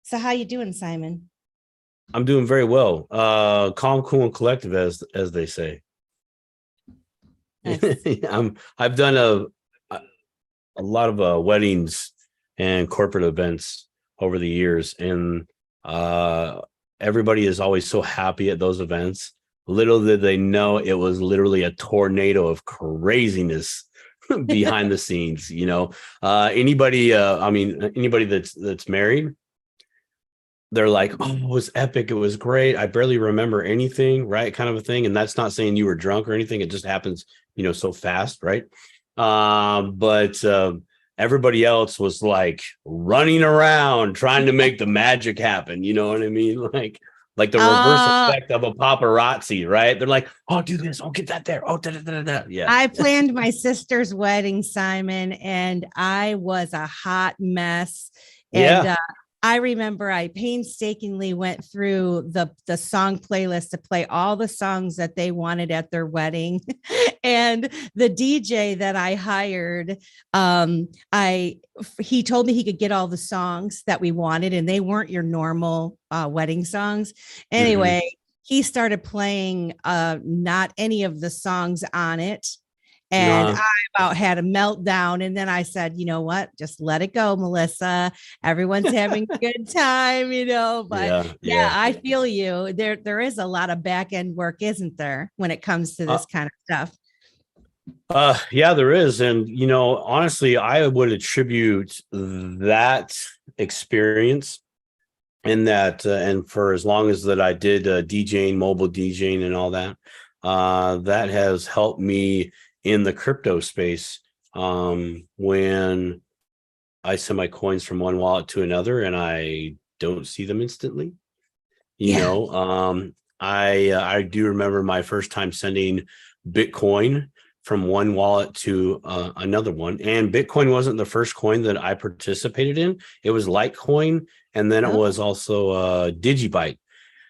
So how you doing, Simon? I'm doing very well. Calm, cool, and collective, as they say. Nice. I've done a lot of weddings and corporate events over the years, and uh, everybody is always so happy at those events. Little did they know it was literally a tornado of craziness behind the scenes. Anybody that's married, they're like, oh, it was epic. It was great. I barely remember anything, right? Kind of a thing. And that's not saying you were drunk or anything. It just happens, so fast, right? But everybody else was like running around trying to make the magic happen. You know what I mean? Like the reverse Uh, effect of a paparazzi, right? They're like, oh, do this. Oh, get that there. Oh, da, da, da, da. Yeah. I planned my sister's wedding, Simon, and I was a hot mess. And Yeah. I remember I painstakingly went through the song playlist to play all the songs that they wanted at their wedding. And the DJ that I hired, I he told me he could get all the songs that we wanted, and they weren't your normal wedding songs. Hmm. Anyway, he started playing not any of the songs on it. And No. I about had a meltdown. And then I said, you know what? Just let it go, Melissa. Everyone's having a good time, But Yeah. yeah, Yeah. I feel you. There is a lot of back end work, isn't there, when it comes to Uh, this kind of stuff? yeah, there is. And, honestly, I would attribute that experience and and for as long as that I did DJing, mobile DJing and all that, that has helped me in the crypto space. When I send my coins from one wallet to another and I don't see them instantly, you Yeah. know, um, I do remember my first time sending Bitcoin from one wallet to another one, and Bitcoin wasn't the first coin that I participated in. It was Litecoin, and then it Oh, was also Digibyte.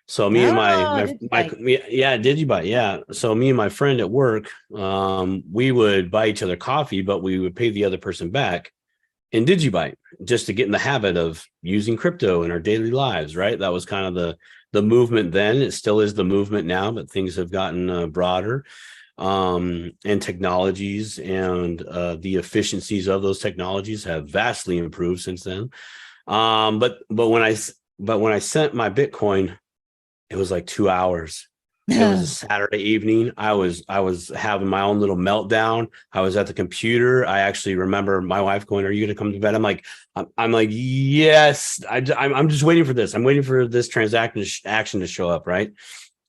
So me and oh, did you like? yeah, Digibyte, yeah. So me and my friend at work, we would buy each other coffee, but we would pay the other person back in Digibyte just to get in the habit of using crypto in our daily lives, right? That was kind of the movement then. It still is the movement now, but things have gotten broader, and technologies and the efficiencies of those technologies have vastly improved since then. But when I sent my Bitcoin, it was like 2 hours. It was a Saturday evening. I was having my own little meltdown. I was at the computer. I actually remember my wife going, "Are you going to come to bed?" I'm like, "Yes." I'm just waiting for this. I'm waiting for this transaction action to show up, right?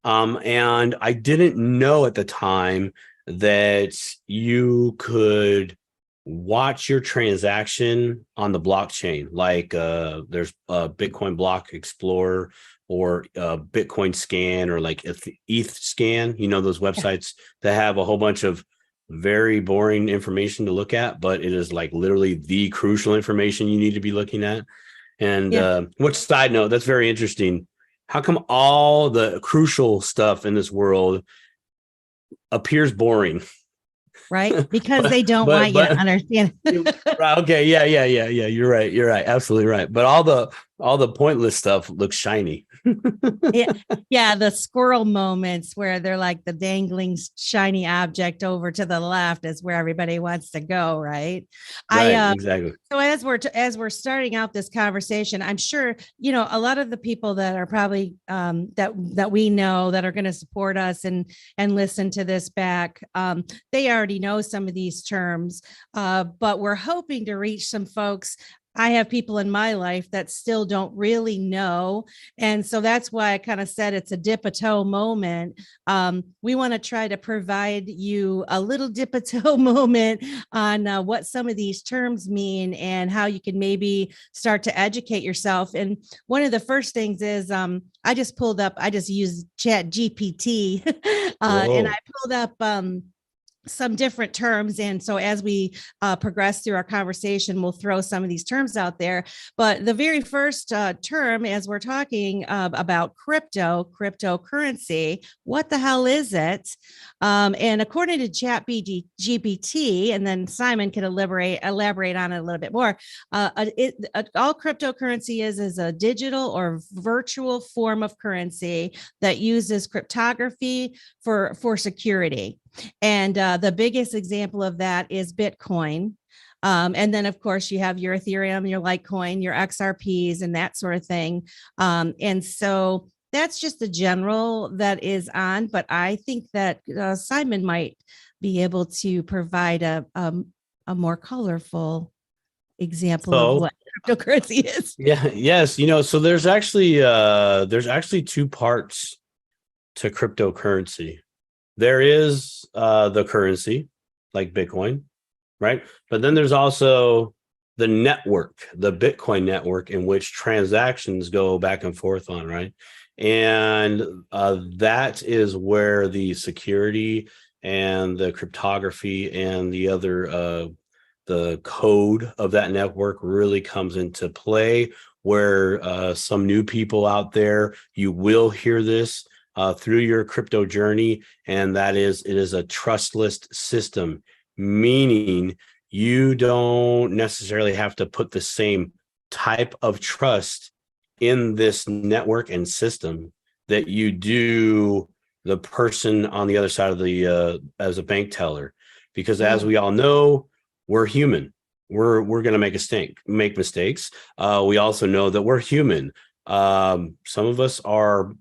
And I didn't know at the time that you could watch your transaction on the blockchain. Like there's a Bitcoin Block Explorer or Bitcoin Scan or like ETH Scan, those Yeah. websites that have a whole bunch of very boring information to look at, but it is like literally the crucial information you need to be looking at. And Yeah. which side note, that's very interesting. How come all the crucial stuff in this world appears boring? Right. Because but they don't but want you to but understand. Right, okay, yeah. You're right. You're right. Absolutely right. But all the pointless stuff looks shiny. Yeah, yeah, the squirrel moments where they're like the dangling shiny object over to the left is where everybody wants to go, right? I Right, exactly. So as we're starting out this conversation, I'm sure a lot of the people that are probably that we know that are going to support us and listen to this back, they already know some of these terms, but we're hoping to reach some folks. I have people in my life that still don't really know. And so that's why I kind of said it's a dip a toe moment. We want to try to provide you a little dip a toe moment on what some of these terms mean and how you can maybe start to educate yourself. And one of the first things is I just used Chat GPT and I Whoa. pulled up some different terms. And so as we progress through our conversation, we'll throw some of these terms out there. But the very first term, as we're talking about cryptocurrency, what the hell is it? And according to GPT, and then Simon can elaborate on it a little bit more, all cryptocurrency is a digital or virtual form of currency that uses cryptography for security. And the biggest example of that is Bitcoin. And then, of course, you have your Ethereum, your Litecoin, your XRPs, and that sort of thing. And so that's just the general that is on. But I think that Simon might be able to provide a more colorful example of So what cryptocurrency is. yeah, yes, so there's actually two parts to cryptocurrency. There is the currency, like Bitcoin, right? But then there's also the network, the Bitcoin network, in which transactions go back and forth on, right? And that is where the security and the cryptography and the other the code of that network really comes into play, where some new people out there, you will hear this through your crypto journey, and that is, it is a trustless system, meaning you don't necessarily have to put the same type of trust in this network and system that you do the person on the other side of the as a bank teller, because as we all know, we're human. We're going to make mistakes. We also know that we're human. Some of us are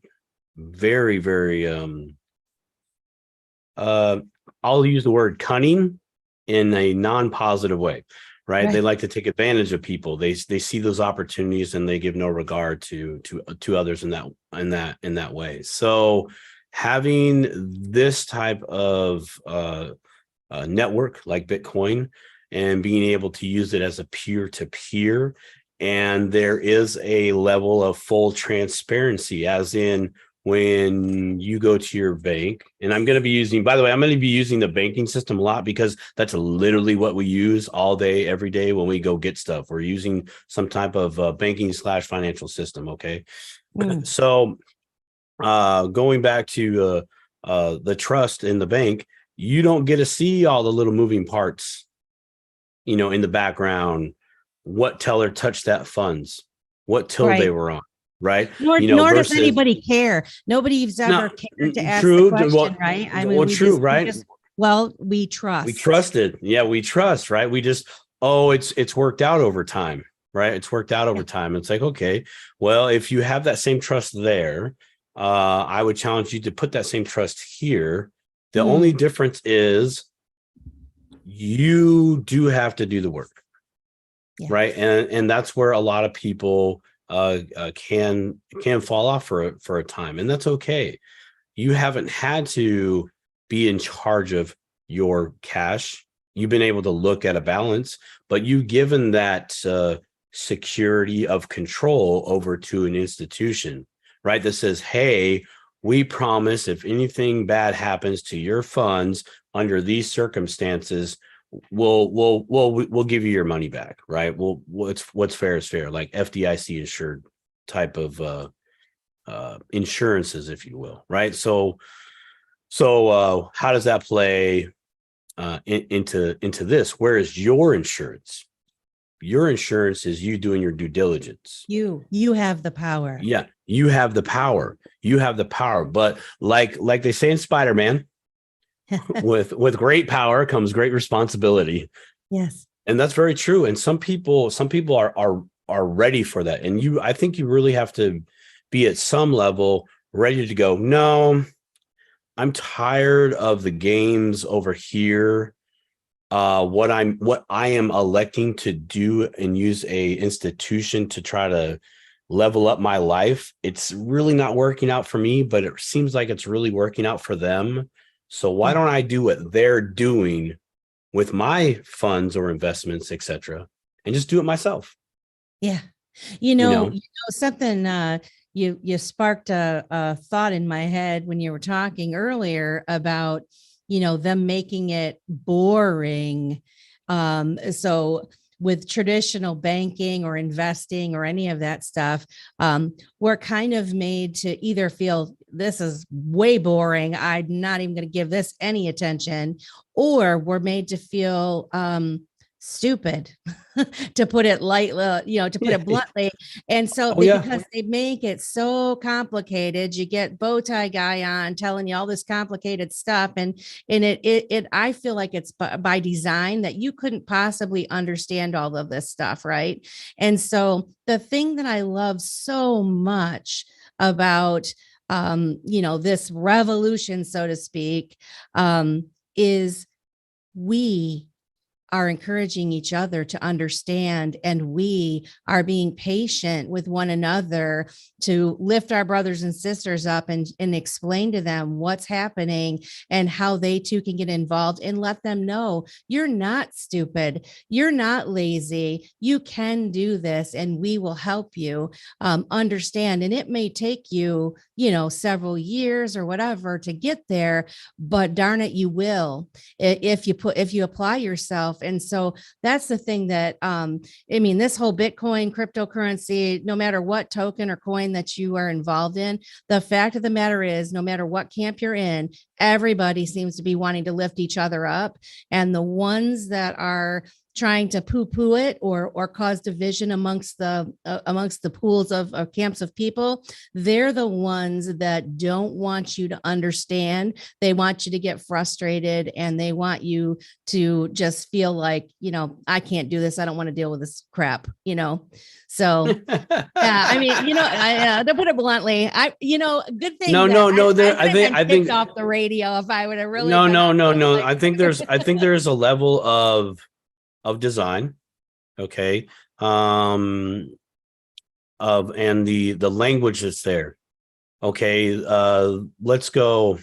very, very I'll use the word cunning in a non-positive way, right? They like to take advantage of people. They see those opportunities and they give no regard to others in that way. So having this type of network like Bitcoin and being able to use it as a peer-to-peer, and there is a level of full transparency, as in when you go to your bank, and I'm going to be using, by the way, I'm going to be using the banking system a lot because that's literally what we use all day, every day when we go get stuff. We're using some type of banking/financial system. Okay. So going back to the trust in the bank, you don't get to see all the little moving parts, in the background, what teller touched that funds, what till they were on. Right. Nor does anybody care. Nobody's ever cared to ask the question, right? I mean, right? We trust. We trusted. Yeah, we trust, right? We just, it's worked out over time, right? It's worked out over time. It's like, okay, well, if you have that same trust there, I would challenge you to put that same trust here. The only difference is you do have to do the work, right? And that's where a lot of people can fall off for a time, and that's okay. You haven't had to be in charge of your cash. You've been able to look at a balance, but you've given that security of control over to an institution, right? That says, hey, we promise if anything bad happens to your funds under these circumstances, we'll give you your money back, right? What's fair is fair, like FDIC insured type of insurances, if you will, right? So how does that play into this? Where is your insurance? Your insurance is you doing your due diligence. You have the power. Yeah, you have the power. You have the power. But like they say in Spider-Man, with great power comes great responsibility. Yes. And that's very true. And some people are ready for that. And I think you really have to be at some level ready to go, no, I'm tired of the games over here. What I am electing to do and use a institution to try to level up my life, it's really not working out for me, but it seems like it's really working out for them. So why don't I do what they're doing with my funds or investments, etc., and just do it myself? Yeah. Something you sparked a thought in my head when you were talking earlier about them making it boring. So with traditional banking or investing or any of that stuff, we're kind of made to either feel this is way boring, I'm not even going to give this any attention, or we're made to feel stupid, to put it lightly, to put it bluntly. And so because they make it so complicated, you get bow tie guy on telling you all this complicated stuff. And it I feel like it's by design that you couldn't possibly understand all of this stuff. Right. And so the thing that I love so much about, this revolution, so to speak, is we are encouraging each other to understand, and we are being patient with one another to lift our brothers and sisters up and explain to them what's happening and how they too can get involved, and let them know you're not stupid, you're not lazy, you can do this, and we will help you understand. And it may take you, several years or whatever to get there, but darn it, you will if you apply yourself. And so that's the thing that, this whole Bitcoin cryptocurrency, no matter what token or coin that you are involved in, the fact of the matter is, no matter what camp you're in, everybody seems to be wanting to lift each other up. And the ones that are trying to poo-poo it or cause division amongst the pools of camps of people, they're the ones that don't want you to understand. They want you to get frustrated, and they want you to just feel like, I can't do this, I don't want to deal with this crap, so to put it bluntly, good thing. I think off the radio if I would have really no. I think there's a level of design, okay, and the language that's there, okay. Let's go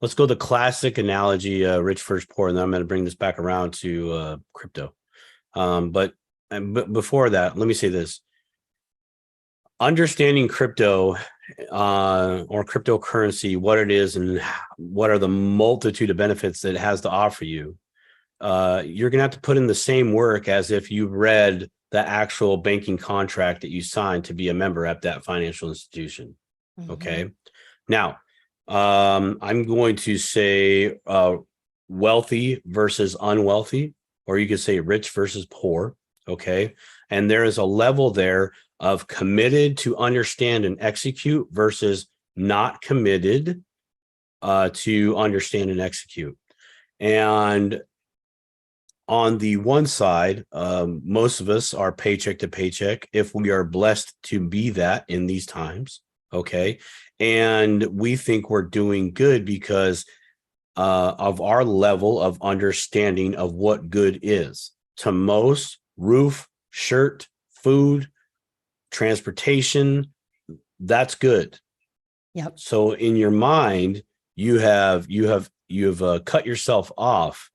the classic analogy, rich first poor, and then I'm going to bring this back around to crypto. But before that, let me say this: understanding crypto or cryptocurrency, what it is and what are the multitude of benefits that it has to offer you. You're going to have to put in the same work as if you read the actual banking contract that you signed to be a member at that financial institution. Mm-hmm. Okay. Now, I'm going to say wealthy versus unwealthy, or you could say rich versus poor. Okay. And there is a level there of committed to understand and execute versus not committed to understand and execute. And on the one side, most of us are paycheck to paycheck, if we are blessed to be that in these times, okay? And we think we're doing good because of our level of understanding of what good is. To most, roof, shirt, food, transportation, that's good. Yep. So in your mind, you have cut yourself off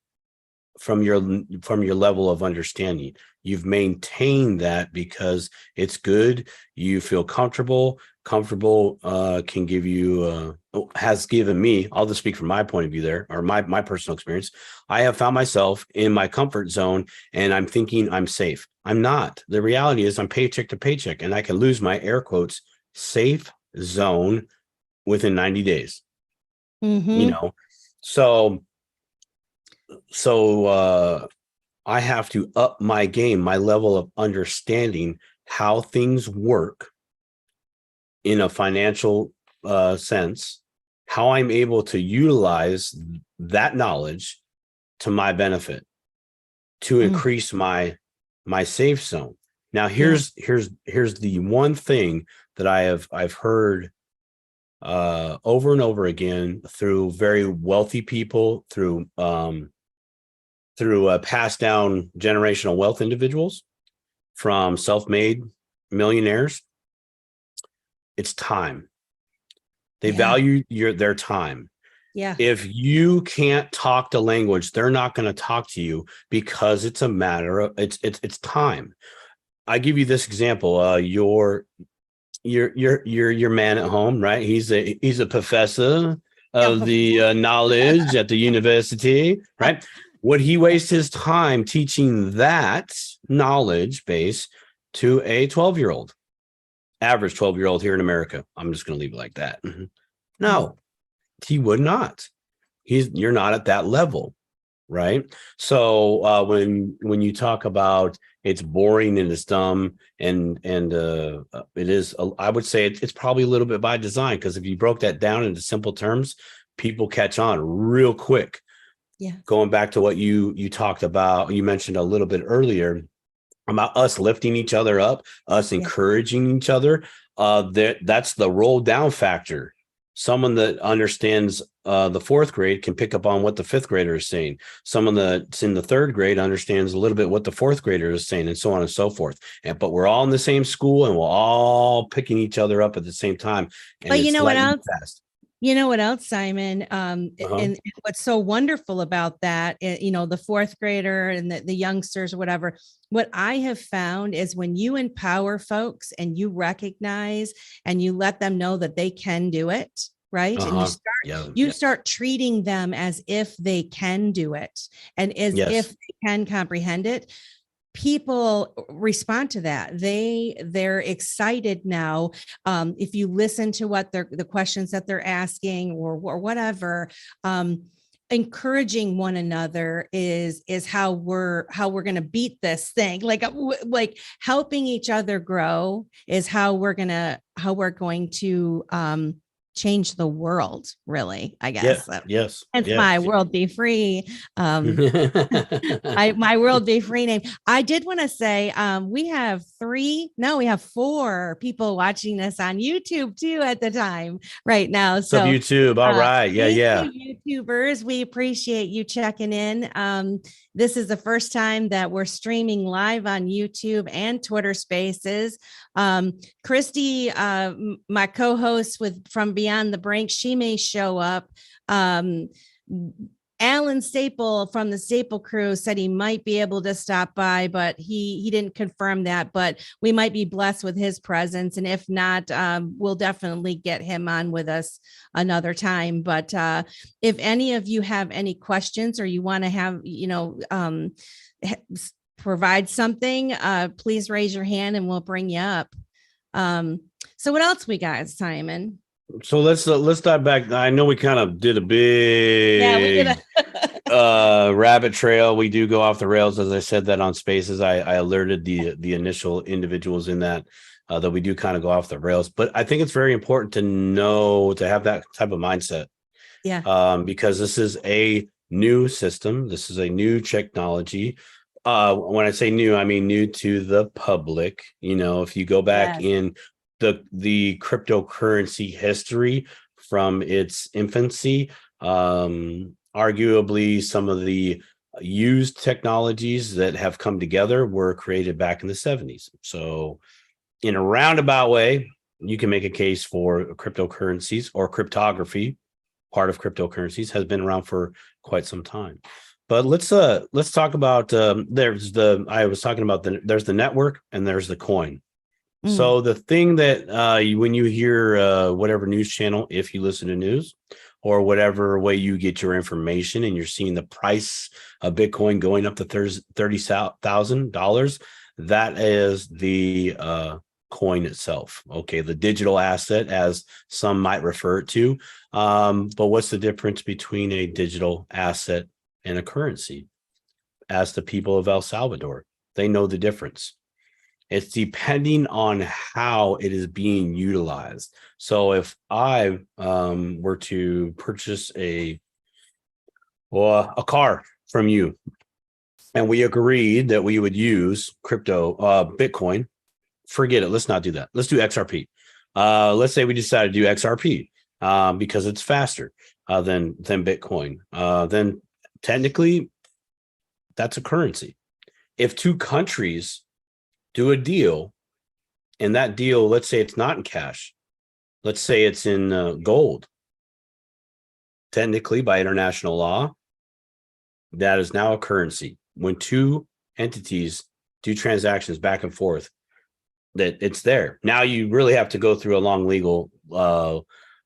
from your level of understanding. You've maintained that because it's good. You feel comfortable. Comfortable can give you, has given me, I'll just speak from my point of view there, or my personal experience. I have found myself in my comfort zone and I'm thinking I'm safe. I'm not. The reality is I'm paycheck to paycheck, and I can lose my air quotes safe zone within 90 days. Mm-hmm. So I have to up my game, my level of understanding how things work in a financial sense, how I'm able to utilize that knowledge to my benefit, to increase my safe zone. Now, here's the one thing that I've heard over and over again through very wealthy people, through passed down generational wealth individuals, from self-made millionaires. It's time. They value their time. Yeah. If you can't talk the language, they're not going to talk to you because it's a matter of it's time. I give you this example. Your man at home, right? He's a professor of the knowledge at the university, right? Would he waste his time teaching that knowledge base to a 12-year-old, average 12-year-old here in America? I'm just going to leave it like that. No, he would not. You're not at that level, right? So when you talk about it's boring and it's dumb and it is, I would say it's probably a little bit by design, because if you broke that down into simple terms, people catch on real quick. Yeah. Going back to what you talked about, you mentioned a little bit earlier about us lifting each other up, us encouraging each other. That's the roll down factor. Someone that understands the fourth grade can pick up on what the fifth grader is saying. Someone that's in the third grade understands a little bit what the fourth grader is saying, and so on and so forth. But we're all in the same school, and we're all picking each other up at the same time. And but you know what else? Fast. You know what else, Simon? And what's so wonderful about that, the fourth grader and the youngsters or whatever, what I have found is when you empower folks and you recognize and you let them know that they can do it, right? And you start treating them as if they can do it and as if they can comprehend it. People respond to that. They're excited now. If you listen to what the questions that they're asking or whatever, encouraging one another is how we're going to beat this thing. Like helping each other grow is how we're going to change the world, really, I guess. Yes. It's my world be free. My world be free name. I did want to say we have 4 people watching this on YouTube too at the time right now. So YouTube. All right. Yeah. YouTubers, we appreciate you checking in. This is the first time that we're streaming live on YouTube and Twitter Spaces. Christy, my co-host from Beyond the Brinks, she may show up. Alan Staple from the Staple Crew said he might be able to stop by, but he didn't confirm that, but we might be blessed with his presence. And if not, we'll definitely get him on with us another time. But if any of you have any questions or you want to have, provide something, please raise your hand and we'll bring you up. So what else we got, Simon? So let's dive back. I know we kind of did a big rabbit trail. We do go off the rails, as I said that on Spaces. I alerted the initial individuals in that we do kind of go off the rails. But I think it's very important to have that type of mindset. Yeah. Because this is a new system. This is a new technology. When I say new, I mean new to the public. If you go back in the cryptocurrency history from its infancy, arguably some of the used technologies that have come together were created back in the 70s. So in a roundabout way, you can make a case for cryptocurrencies, or cryptography. Part of cryptocurrencies has been around for quite some time. But let's talk about there's the network and there's the coin. So the thing that when you hear whatever news channel, if you listen to news or whatever way you get your information, and you're seeing the price of Bitcoin going up to $30,000, that is the coin itself. Okay, the digital asset, as some might refer it to. But what's the difference between a digital asset and a currency? As the people of El Salvador, they know the difference. It's depending on how it is being utilized. So if I were to purchase a car from you, and we agreed that we would use Bitcoin, forget it. Let's not do that. Let's do XRP. Let's say we decided to do XRP because it's faster than Bitcoin. Then technically, that's a currency. If two countries do a deal, and that deal, let's say it's not in cash, let's say it's in gold, technically by international law, that is now a currency. When two entities do transactions back and forth, that it's there. Now you really have to go through a long legal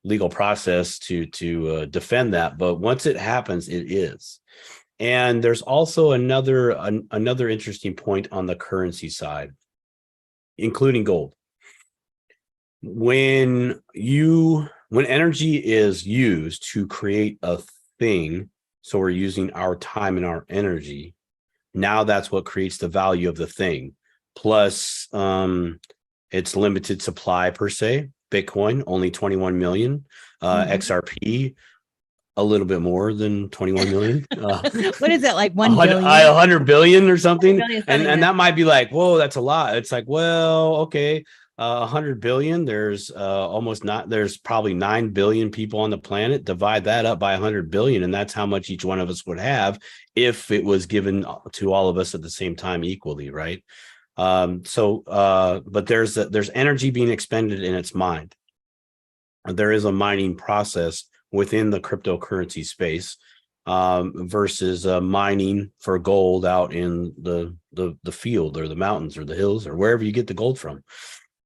legal process to defend that. But once it happens, it is. And there's also another interesting point on the currency side, including gold. When energy is used to create a thing, so we're using our time and our energy, now that's what creates the value of the thing. Plus, it's limited supply per se. Bitcoin, only 21 million. XRP, a little bit more than 21 million. What is it, like 1 billion? 100 billion or something. Billion, and that might be like, whoa, that's a lot. It's like, well, okay. 100 billion, there's there's probably 9 billion people on the planet. Divide that up by 100 billion, and that's how much each one of us would have if it was given to all of us at the same time equally, right? But there's energy being expended in its mind. There is a mining process within the cryptocurrency space, versus mining for gold out in the field or the mountains or the hills or wherever you get the gold from.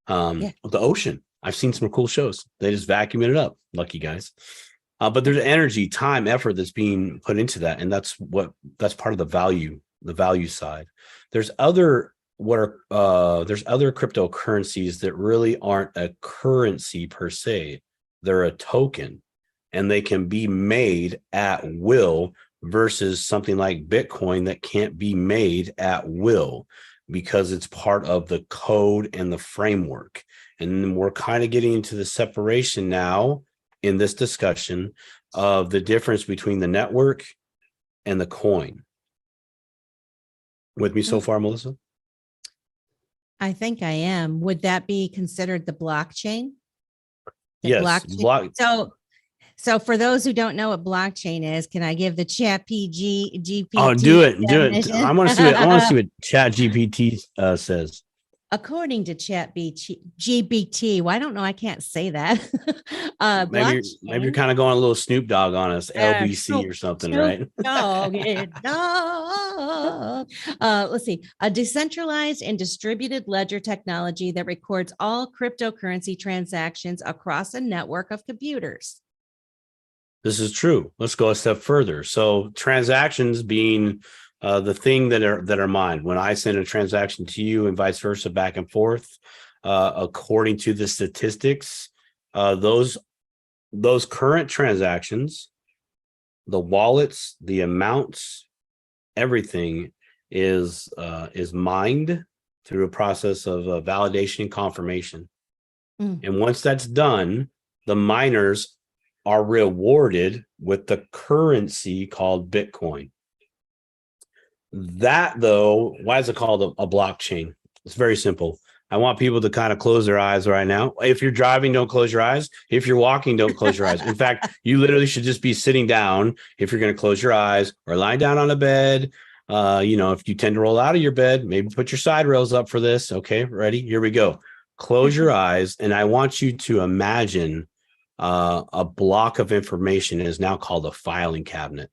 The ocean. I've seen some cool shows. They just vacuum it up. Lucky guys. But there's energy, time, effort that's being put into that, and that's part of the value side. There's other cryptocurrencies that really aren't a currency per se. They're a token, and they can be made at will, versus something like Bitcoin that can't be made at will because it's part of the code and the framework. And we're kind of getting into the separation now in this discussion of the difference between the network and the coin. With me so far, Melissa? I think I am. Would that be considered the blockchain? Yes. So for those who don't know what blockchain is, can I give the GPT? Oh, do it. I want to see what Chat GPT says. According to Chat GPT, well, I don't know. I can't say that. Maybe you're kind of going a little Snoop Dogg on us, LBC or something, right? No. Let's see. A decentralized and distributed ledger technology that records all cryptocurrency transactions across a network of computers. This is true. Let's go a step further. So transactions being the thing that are mined. When I send a transaction to you and vice versa, back and forth, according to the statistics, those current transactions, the wallets, the amounts, everything is mined through a process of validation and confirmation. And once that's done, the miners are rewarded with the currency called Bitcoin. That, though, why is it called a blockchain? It's very simple. I want people to kind of close their eyes right now. If you're driving, don't close your eyes. If you're walking, don't close your eyes. In fact, you literally should just be sitting down if you're going to close your eyes, or lying down on a bed. If you tend to roll out of your bed, maybe put your side rails up for this. Okay, ready? Here we go. Close your eyes, and I want you to imagine a block of information is now called a filing cabinet.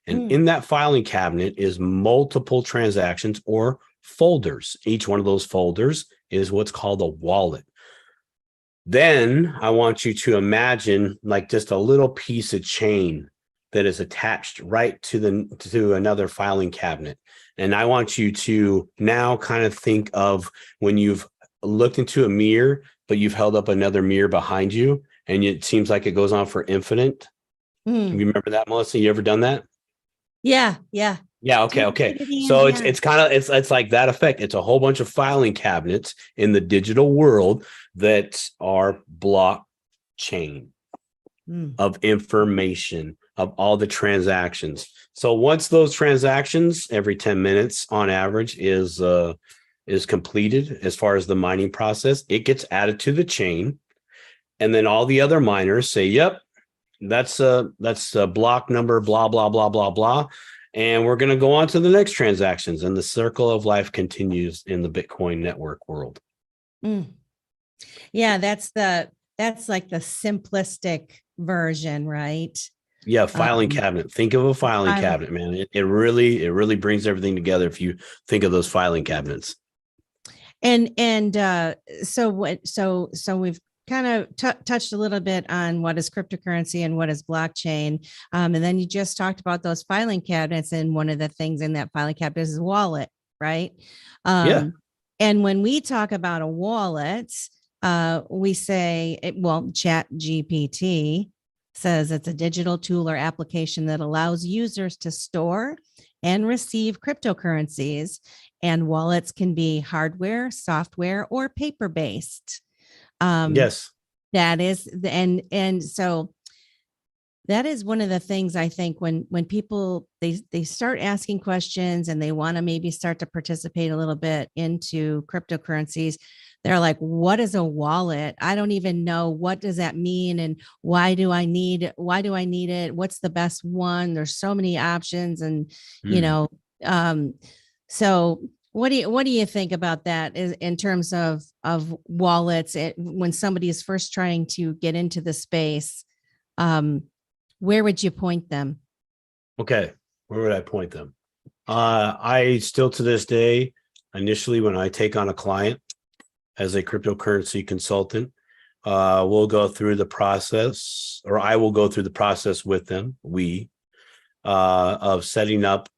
And in that filing cabinet is multiple transactions or folders. Each one of those folders is what's called a wallet. Then I want you to imagine like just a little piece of chain that is attached right to another filing cabinet. And I want you to now kind of think of when you've looked into a mirror, but you've held up another mirror behind you, and it seems like it goes on for infinite. You remember that, Melissa? You ever done that? Yeah. Okay. So it's like that effect. It's a whole bunch of filing cabinets in the digital world that are blockchain of information of all the transactions. So once those transactions every 10 minutes on average is completed, as far as the mining process, it gets added to the chain. And then all the other miners say, yep, that's a block number, blah, blah, blah, blah, blah. And we're going to go on to the next transactions. And the circle of life continues in the Bitcoin network world. Yeah, that's like the simplistic version, right? Yeah, filing cabinet. Think of a filing cabinet, man. It really brings everything together if you think of those filing cabinets. And so we've kind of touched a little bit on what is cryptocurrency and what is blockchain. And then you just talked about those filing cabinets. And one of the things in that filing cabinet is a wallet, right? Yeah. And when we talk about a wallet, we say, Chat GPT says it's a digital tool or application that allows users to store and receive cryptocurrencies. And wallets can be hardware, software, or paper-based. Yes. That is, and so that is one of the things I think when people they start asking questions and they want to maybe start to participate a little bit into cryptocurrencies, they're like, what is a wallet? I don't even know, what does that mean, and why do I need it? What's the best one? There's so many options, and so what do you think about that in terms of wallets when somebody is first trying to get into the space? Where would you point them? Okay. Where would I point them? I still to this day, initially, when I take on a client as a cryptocurrency consultant, we'll go through the process, or I will go through the process with them, of setting up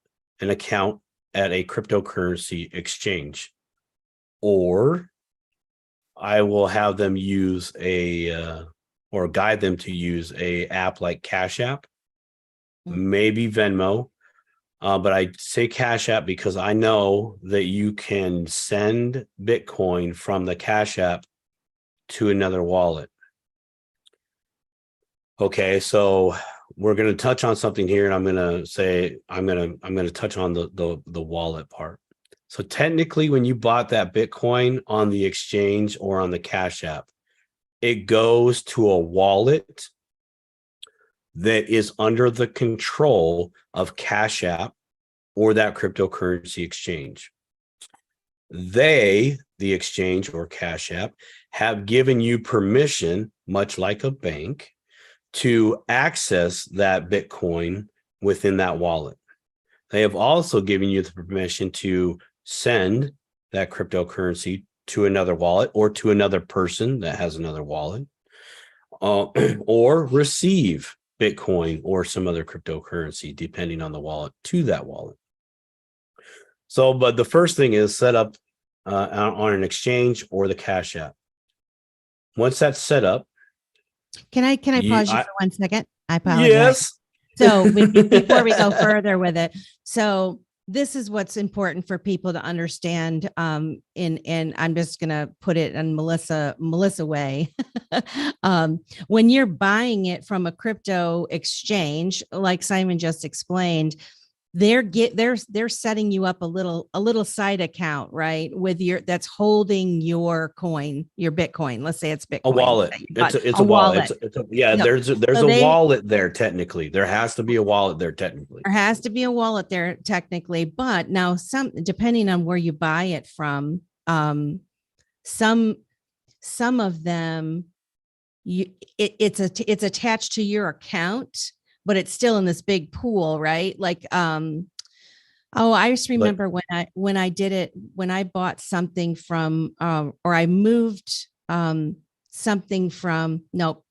an account at a cryptocurrency exchange, or I will have them use or guide them to use a app like Cash App, maybe Venmo. But I say Cash App because I know that you can send Bitcoin from the Cash App to another wallet. Okay, so we're going to touch on something here, and I'm going to touch on the wallet part. So technically, when you bought that Bitcoin on the exchange or on the Cash App, it goes to a wallet that is under the control of Cash App or that cryptocurrency exchange. They, the exchange or Cash App, have given you permission, much like a bank, to access that Bitcoin within that wallet. They have also given you the permission to send that cryptocurrency to another wallet or to another person that has another wallet, or receive Bitcoin or some other cryptocurrency, depending on the wallet, to that wallet. So, but the first thing is set up on an exchange or the Cash App. Once that's set up, can I pause you for 1 second? I apologize. Yes. So before we go further with it, so this is what's important for people to understand. And I'm just going to put it in Melissa way. When you're buying it from a crypto exchange, like Simon just explained, they're setting you up a little side account, right? With that's holding your coin, your Bitcoin. Let's say it's Bitcoin. A wallet. It's a wallet. There's a wallet there. Technically, there has to be a wallet there. Technically, there has to be a wallet there. Technically, but now depending on where you buy it from, some of them, it's attached to your account, but it's still in this big pool, right? Like, I just remember when I did it, when I bought something from, or I moved something from, nope,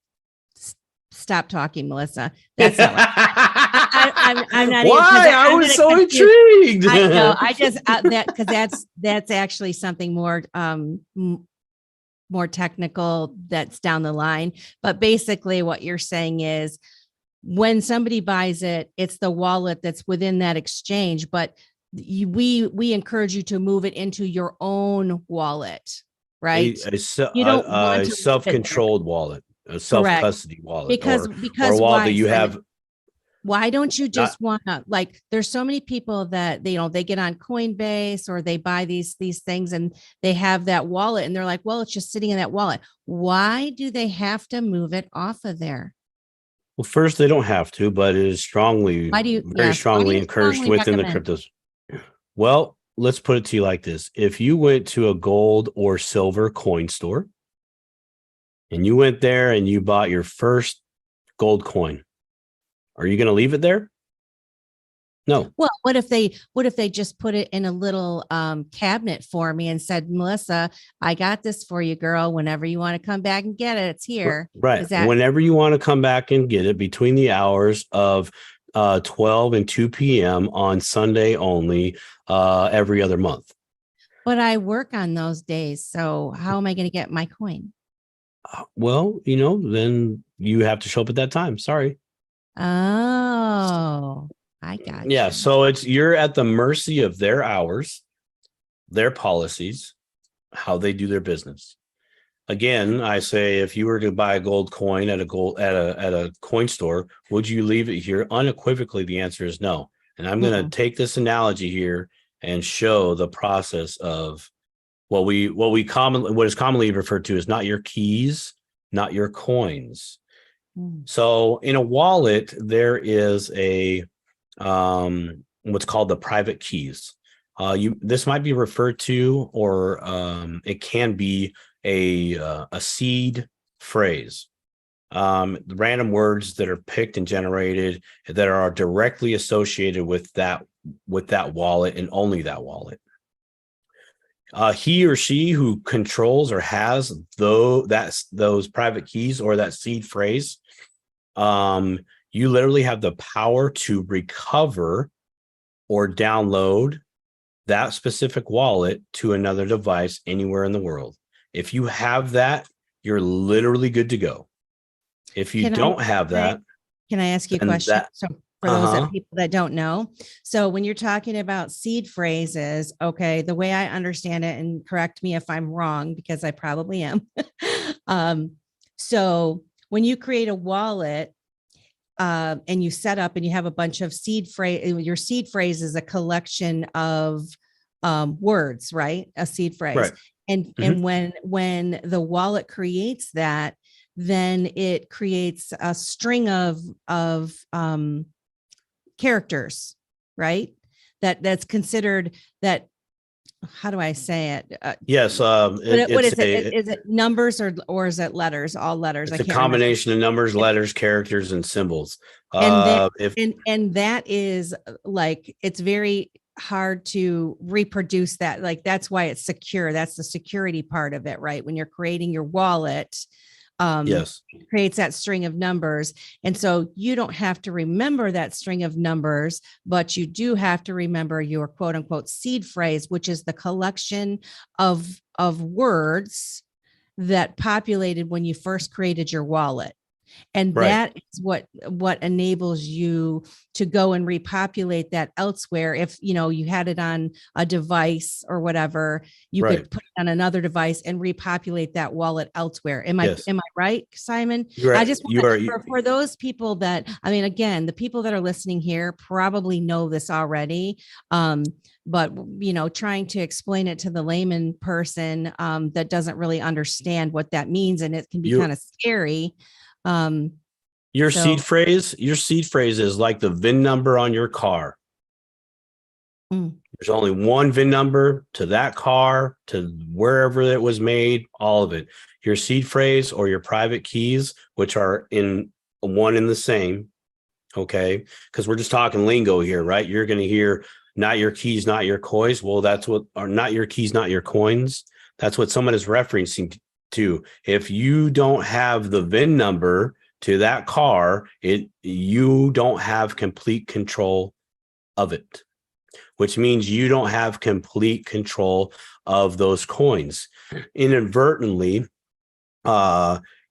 stop talking, Melissa. That's not what I'm not. Why? I was so intrigued. I know. I just because that's actually something more more technical that's down the line. But basically, what you're saying is, when somebody buys it, it's the wallet that's within that exchange, but we encourage you to move it into your own wallet, right? You don't want a self-controlled wallet, a self-custody wallet, because or a wallet that you have. Why don't you just want to, like, there's so many people that they get on Coinbase or they buy these things and they have that wallet and they're like, well, it's just sitting in that wallet. Why do they have to move it off of there? Well, first, they don't have to, but it is strongly encouraged within the cryptos. Well, let's put it to you like this. If you went to a gold or silver coin store and you went there and you bought your first gold coin, are you going to leave it there? No. Well, what if they just put it in a little cabinet for me and said, Melissa, I got this for you, girl. Whenever you want to come back and get it, it's here. Right. Is that, Whenever you want to come back and get it between the hours of 12 and 2 p.m. on Sunday only, every other month. but I work on those days. So how am I going to get my coin? Well, then you have to show up at that time. Sorry. Oh, I got Yeah. you. So you're at the mercy of their hours, their policies, how they do their business. Again, I say, if you were to buy a gold coin at a coin store, would you leave it here? Unequivocally, the answer is no. And I'm going to take this analogy here and show the process of what is commonly referred to as not your keys, not your coins. So in a wallet, there is what's called the private keys. This might be referred to, or it can be a seed phrase. Random words that are picked and generated that are directly associated with that wallet, and only that wallet. He or she who controls or has those private keys or that seed phrase, you literally have the power to recover or download that specific wallet to another device anywhere in the world. If you have that, you're literally good to go. If you don't have that, can I ask you a question? So for those people that don't know, so when you're talking about seed phrases, okay, the way I understand it, and correct me if I'm wrong, because I probably am. So when you create a wallet, and you set up and you have a bunch of seed phrase, your seed phrase is a collection of words, right? A seed phrase. Right. And when the wallet creates that, then it creates a string of characters, right? That's considered that. How do I say it? Yes. What is it? Is it numbers or is it letters? All letters. It's a combination of numbers, letters, characters, and symbols. And that is like, it's very hard to reproduce that. Like, that's why it's secure. That's the security part of it, right? When you're creating your wallet, yes, it creates that string of numbers. And so you don't have to remember that string of numbers, but you do have to remember your quote unquote seed phrase, which is the collection of words that populated when you first created your wallet. And that is what enables you to go and repopulate that elsewhere. If you had it on a device or whatever, you could put it on another device and repopulate that wallet elsewhere. Am I right, Simon? I just for those people that, I mean, again, the people that are listening here probably know this already. But trying to explain it to the layman person that doesn't really understand what that means, and it can be kind of scary. Your seed phrase is like the VIN number on your car. There's only one VIN number to that car, to wherever it was made, all of it. Your seed phrase or your private keys, which are in one and the same. Okay. Because we're just talking lingo here, right? You're going to hear not your keys, not your coins. Well, that's what are not your keys, not your coins. That's what someone is referencing to. If you don't have the VIN number to that car, you don't have complete control of it, which means you don't have complete control of those coins. Inadvertently,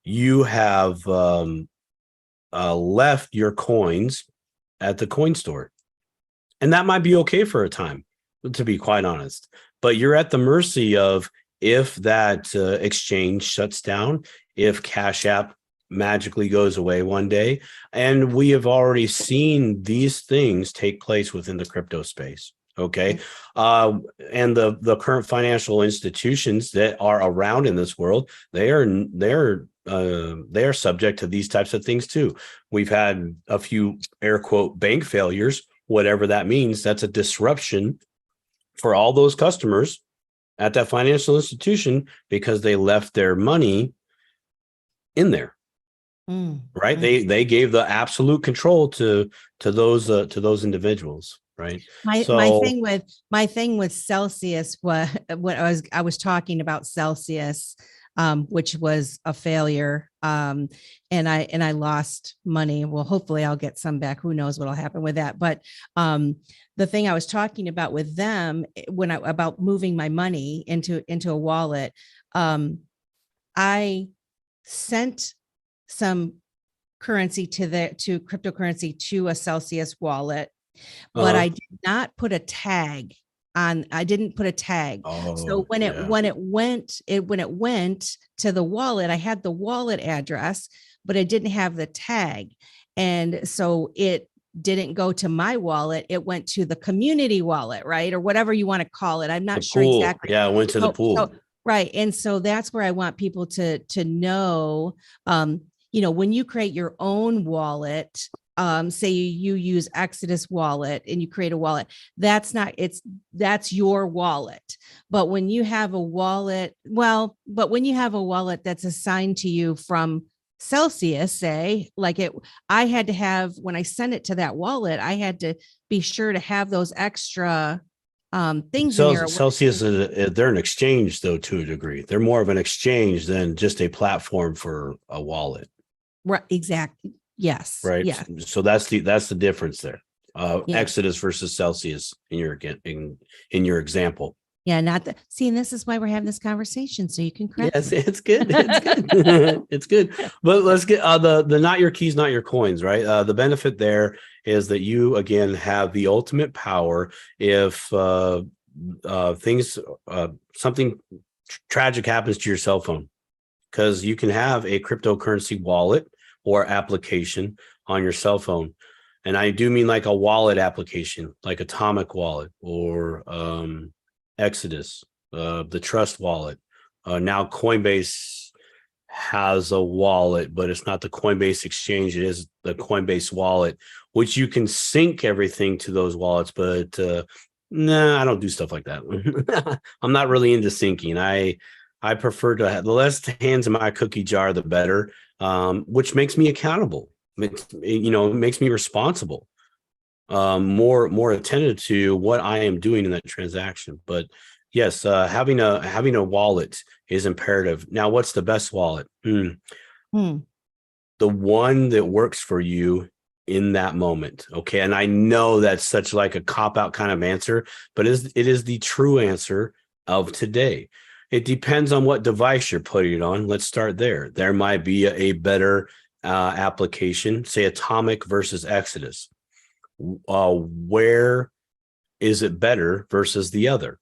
you have left your coins at the coin store, and that might be okay for a time, to be quite honest, but you're at the mercy of, if that exchange shuts down, if Cash App magically goes away one day. And we have already seen these things take place within the crypto space. Okay. And the current financial institutions that are around in this world, they are subject to these types of things too. We've had a few air quote bank failures, whatever that means. That's a disruption for all those customers at that financial institution because they left their money in there. Right. They gave the absolute control to those individuals. right? My So, thing with Celsius was what I was talking about Celsius, which was a failure. And I lost money. Well, hopefully I'll get some back. Who knows what'll happen with that? But the thing I was talking about with them about moving my money into a wallet, I sent some currency to cryptocurrency to a Celsius wallet, but uh, I did not put a tag on. I didn't put a tag. So oh, when it yeah. when it went it when it went to the wallet, I had the wallet address, but it didn't have the tag. And so it didn't go to my wallet. It went to the community wallet, right? Or whatever you want to call it. I'm The not sure pool. exactly. Yeah, I went to the So pool. right. And so that's where I want people to know, when you create your own wallet, say you use Exodus wallet and you create a wallet, that's your wallet. But when you have a wallet, that's assigned to you from Celsius, say like I had to have, when I sent it to that wallet, I had to be sure to have those extra things in there. Celsius they're an exchange though, to a degree. They're more of an exchange than just a platform for a wallet, Right. Exactly. Yes. right? Yes. So that's the difference there. Yeah. Exodus versus Celsius in your example. Yeah. Not that. See, and this is why we're having this conversation. So you can correct Yes, me. it's good. It's good. It's good. But let's get the not your keys, not your coins, right? The benefit there is that you again have the ultimate power if things something tragic happens to your cell phone, because you can have a cryptocurrency wallet or application on your cell phone. And I do mean like a wallet application, like Atomic Wallet or Exodus, the Trust Wallet. Now Coinbase has a wallet, but it's not the Coinbase exchange. It is the Coinbase wallet, which you can sync everything to those wallets. But nah, I don't do stuff like that. I'm not really into syncing. I prefer to have the less hands in my cookie jar, the better, which makes me accountable. It makes me responsible, more attentive to what I am doing in that transaction. But yes, having a wallet is imperative. Now, what's the best wallet? Hmm. The one that works for you in that moment. Okay. And I know that's such like a cop-out kind of answer, but it is the true answer of today. It depends on what device you're putting it on. Let's start there. There might be a better application, say Atomic versus Exodus. Where is it better versus the other?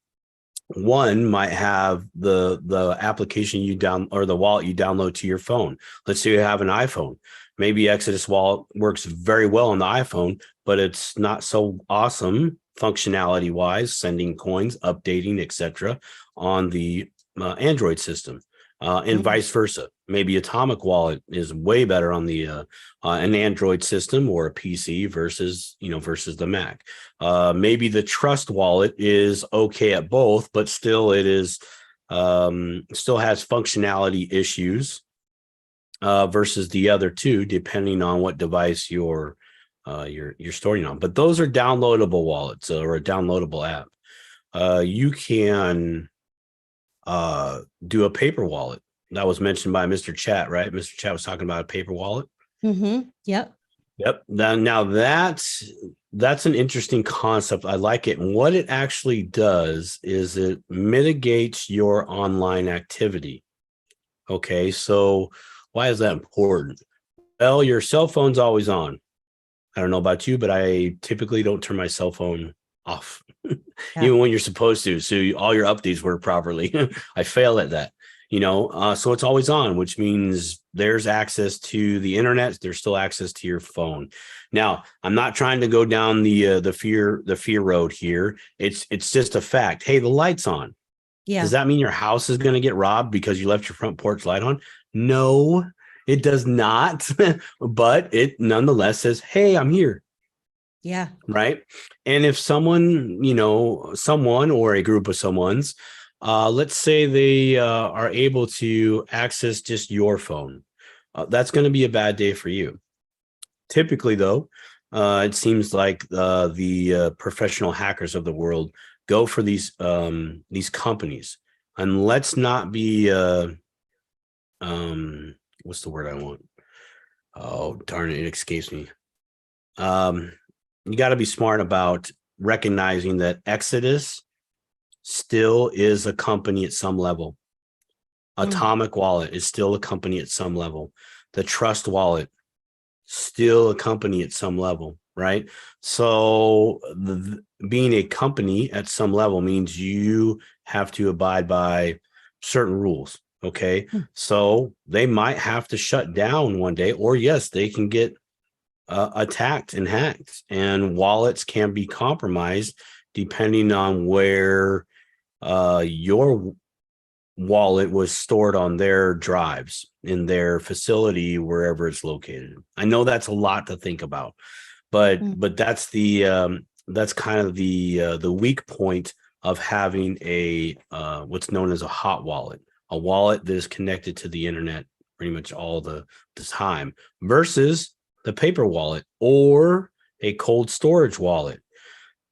One might have the application or the wallet you download to your phone. Let's say you have an iPhone. Maybe Exodus wallet works very well on the iPhone, but it's not so awesome functionality wise, sending coins, updating, etc. on the Android system, and vice versa. Maybe Atomic Wallet is way better on the an Android system or a PC versus the Mac. Maybe the Trust Wallet is okay at both, but still it is still has functionality issues versus the other two, depending on what device you're storing on. But those are downloadable wallets or a downloadable app. You can do a paper wallet. That was mentioned by Mr. Chat, right? Mr. Chat was talking about a paper wallet. Mm-hmm. Yep. Yep. Now that's an interesting concept. I like it. And what it actually does is it mitigates your online activity. Okay. So why is that important? Well, your cell phone's always on. I don't know about you, but I typically don't turn my cell phone off, Yeah. even when you're supposed to. So all your updates work properly. I fail at that. So it's always on, which means there's access to the internet. There's still access to your phone. Now, I'm not trying to go down the fear road here. It's just a fact. Hey, the light's on. Yeah. Does that mean your house is going to get robbed because you left your front porch light on? No, it does not. But it nonetheless says, hey, I'm here. Yeah. Right. And if someone or a group of someone's, let's say they are able to access just your phone, that's going to be a bad day for you. Typically, though, it seems like the professional hackers of the world go for these companies. And let's not be what's the word I want? Oh, darn it, it escapes me. You got to be smart about recognizing that Exodus still is a company at some level. Atomic Wallet is still a company at some level. The Trust Wallet, still a company at some level, right? So being a company at some level means you have to abide by certain rules. Okay. So they might have to shut down one day, or yes, they can get attacked and hacked, and wallets can be compromised depending on where your wallet was stored on their drives in their facility, wherever it's located. I know that's a lot to think about, but that's that's kind of the weak point of having a what's known as a hot wallet, a wallet that is connected to the internet pretty much all the time, versus the paper wallet or a cold storage wallet.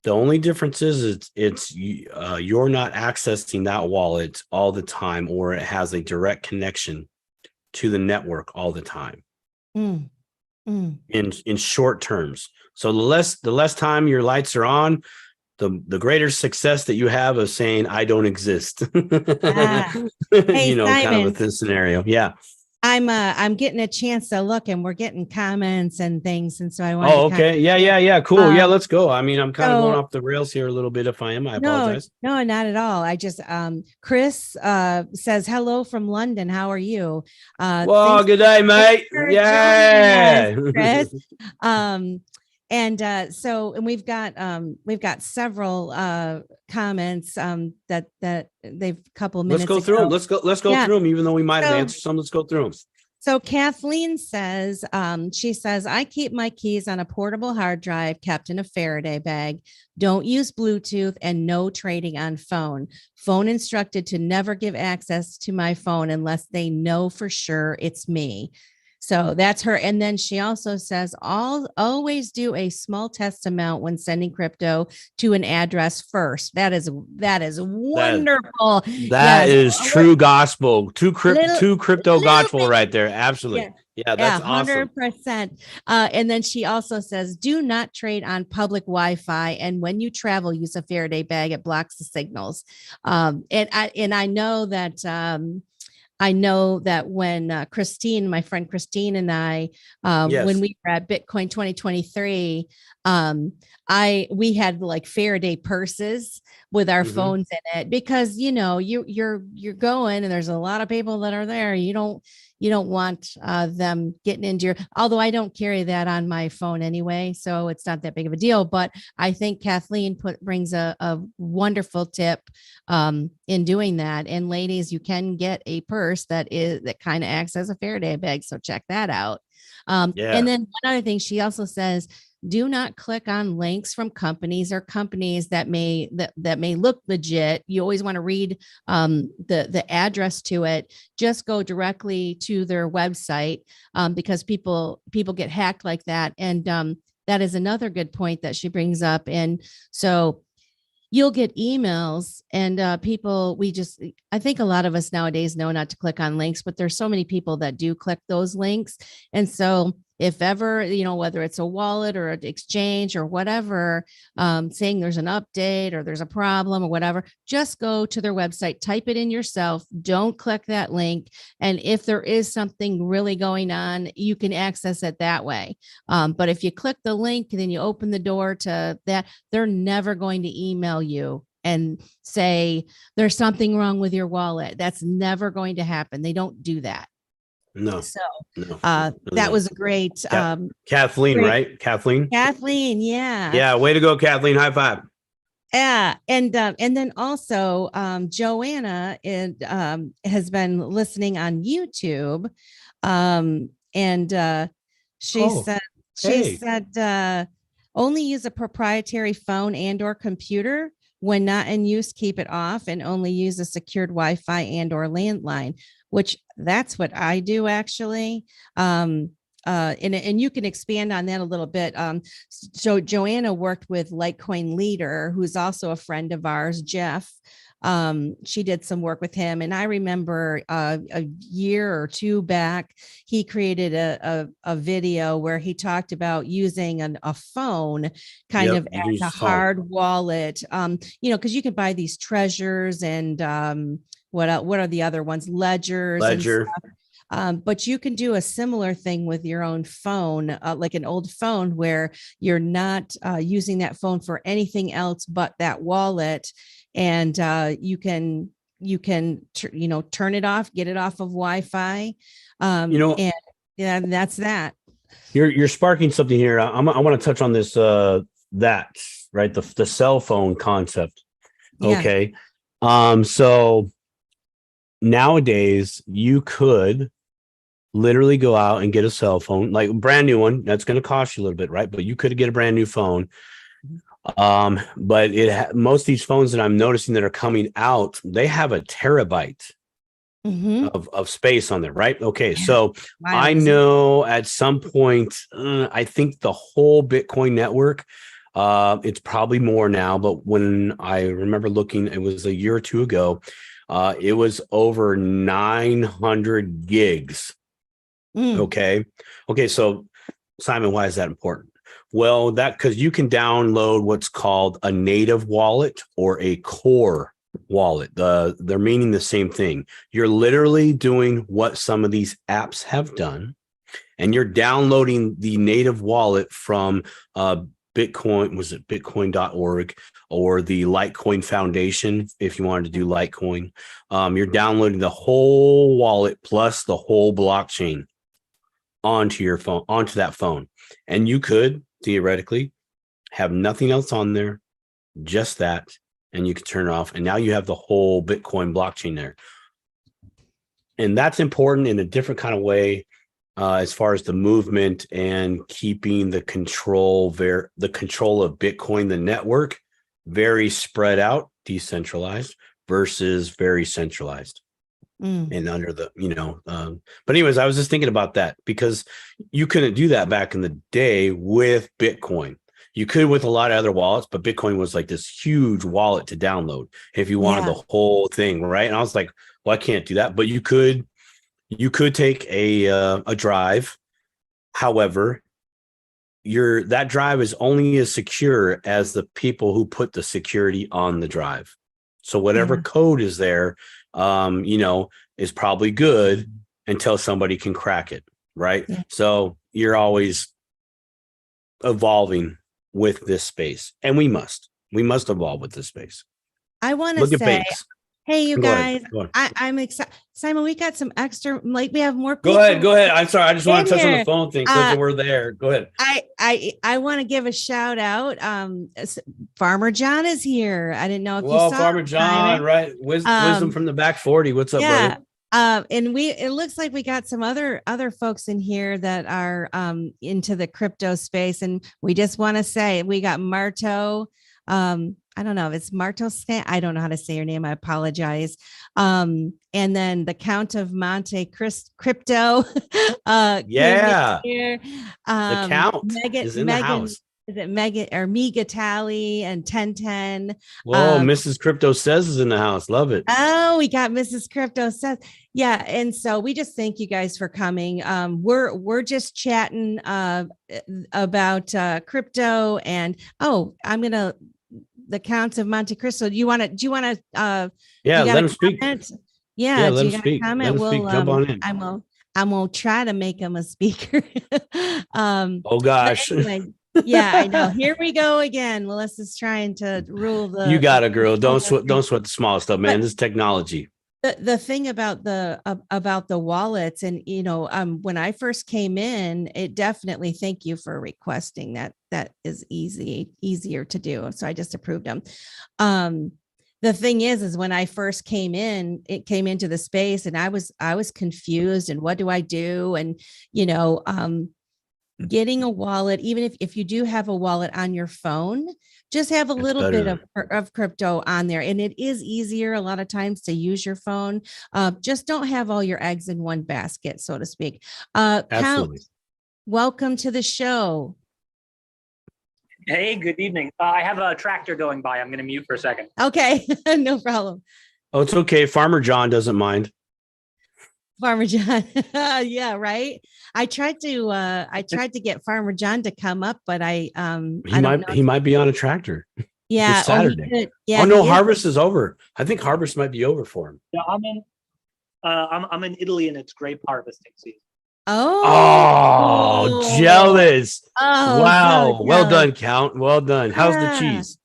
The only difference is it's you're not accessing that wallet all the time, or it has a direct connection to the network all the time. In short terms. So the less time your lights are on, the greater success that you have of saying I don't exist. Hey, Kind Simon, of with this scenario. Yeah. I'm getting a chance to look, and we're getting comments and things, and so I wanted Oh, to kind okay. of Yeah. Cool. Yeah, let's go. I mean, I'm kind of going so off the rails here a little bit. If I am, I no, apologize. no, not at all. I just Chris says hello from London. How are you? Well, Thanks good day, mate. joining us, Yeah. Chris. And we've got several comments that they've a couple Let's minutes go through them. ago. Let's go Yeah. through them, even though we might have So answered some. Let's go through them. So Kathleen says, she says, I keep my keys on a portable hard drive kept in a Faraday bag. Don't use Bluetooth, and no trading on phone. Phone instructed to never give access to my phone unless they know for sure it's me. So that's her. And then she also says, always do a small test amount when sending crypto to an address first. That is wonderful. That Yes. is true gospel. True crypto gospel Bit, right there. Absolutely. Yeah, that's awesome. 100%. And then she also says, do not trade on public Wi-Fi. And when you travel, use a Faraday bag. It blocks the signals. And I know that when Christine, my friend Christine, and I, Yes. when we were at Bitcoin 2023, we had like Faraday purses with our phones in it, because you're going, and there's a lot of people that are there. You don't want them getting into your, although I don't carry that on my phone anyway, so it's not that big of a deal. But I think Kathleen brings a wonderful tip in doing that. And ladies, you can get a purse that kind of acts as a Faraday bag, so check that out. And then one other thing, she also says, do not click on links from companies that may look legit. You always want to read the address to it. Just go directly to their website, because people get hacked like that. And that is another good point that she brings up. And so you'll get emails, and I think a lot of us nowadays know not to click on links, but there's so many people that do click those links. And so if ever, whether it's a wallet or an exchange or whatever, saying there's an update or there's a problem or whatever, just go to their website, type it in yourself. Don't click that link. And if there is something really going on, you can access it that way. But if you click the link and then you open the door to that, they're never going to email you and say there's something wrong with your wallet. That's never going to happen. They don't do that. No. So That was a great Kathleen, right? Kathleen, yeah, way to go, Kathleen. High five. Yeah, and then also Joanna has been listening on YouTube, and she said only use a proprietary phone and or computer. When not in use, keep it off, and only use a secured Wi-Fi and or landline, which that's what I do actually. and you can expand on that a little bit. So Joanna worked with Litecoin Leader, who's also a friend of ours, Jeff. She did some work with him, and I remember a year or two back, he created a video where he talked about using a phone kind Yep. of You can as a use phone. hard wallet. Because you can buy these treasures and what are the other ones? Ledgers and Ledger. but you can do a similar thing with your own phone, like an old phone, where you're not using that phone for anything else but that wallet, and turn it off, get it off of Wi-Fi, You know, and yeah, that's that. you're sparking something here. I want to touch on this that right the cell phone concept. Yeah. Okay. So nowadays you could literally go out and get a cell phone, like a brand new one. That's going to cost you a little bit, right? But you could get a brand new phone. But most of these phones that I'm noticing that are coming out, they have a terabyte Mm-hmm. of space on there, right? Okay, Yeah. so Wild, I isn't it? know at some point, I think the whole Bitcoin network, it's probably more now, but when I remember looking, it was a year or two ago, it was over 900 gigs. Mm. Okay, so Simon, why is that important? Well, that because you can download what's called a native wallet or a core wallet. They're meaning the same thing. You're literally doing what some of these apps have done, and you're downloading the native wallet from Bitcoin. Was it bitcoin.org or the Litecoin Foundation? If you wanted to do Litecoin, you're downloading the whole wallet plus the whole blockchain onto your phone, onto that phone. And you could theoretically have nothing else on there, just that, and you can turn it off. And now you have the whole Bitcoin blockchain there. And that's important in a different kind of way, as far as the movement and keeping the control of Bitcoin, the network, very spread out, decentralized versus very centralized. Mm. And under the, but anyways, I was just thinking about that because you couldn't do that back in the day with Bitcoin. You could with a lot of other wallets, but Bitcoin was like this huge wallet to download if you wanted Yeah. the whole thing, right? And I was like, well, I can't do that, but you could take a drive. However, that drive is only as secure as the people who put the security on the drive. So whatever Yeah. code is there, is probably good until somebody can crack it, right? Yeah. So you're always evolving with this space, and we must evolve with this space. I want to Look at say, Banks. hey, you Go ahead. guys, I'm excited. Simon, we got some extra, like we have more Go people ahead. Go ahead. I'm sorry. I just want in to touch on the here. phone thing because we're there. Go ahead. I want to give a shout out. Farmer John is here. I didn't know if you Well, saw Farmer him, John, Simon. right? Wisdom from the back 40. What's up, Yeah. brother? And it looks like we got some other folks in here that are into the crypto space. And we just want to say we got Marto. I don't know if it's Marto. I don't know how to say your name. I apologize. And then the Count of Monte Crypto. Came in Yeah. here. The Count is in the Megan, house. is it Megan or Miga Tally and 1010? Whoa, Mrs. Crypto Says is in the house. Love it. Oh, we got Mrs. Crypto Says. Yeah. And so we just thank you guys for coming. We're just chatting about crypto, and the Count of Monte Cristo. Do you want to Yeah, you got let a him speak. comment? Yeah, Yeah, let do him you got a speak. Let comment? him speak. Jump on in. I will try to make him a speaker. Oh But gosh. anyway, yeah, I know. Here we go again. Melissa's trying to rule You the got it, girl. Don't phone thing. sweat the small stuff, man. But This is technology. the thing about the wallets, and when I first came in, it definitely, thank you for requesting that is easier to do, so I just approved them. The thing is when I first came into the space, and I was confused, and what do I do? And getting a wallet, even if you do have a wallet on your phone, just have a It's little bit better. of crypto on there. And it is easier a lot of times to use your phone. Just don't have all your eggs in one basket, so to speak. Count, Absolutely. Welcome to the show. Hey, good evening. I have a tractor going by. I'm going to mute for a second. Okay, no problem. Oh, it's okay. Farmer John doesn't mind. Farmer John. Yeah, right. I tried to get Farmer John to come up, but I don't know. He might be on a tractor. Yeah, It's Saturday. Yeah. Oh no, he is. harvest is over. I think harvest might be over for him. Yeah, I'm in Italy and it's grape harvesting season. Oh, jealous. Oh, Wow. so Well done, jealous. Count. Well done. How's the Yeah. cheese?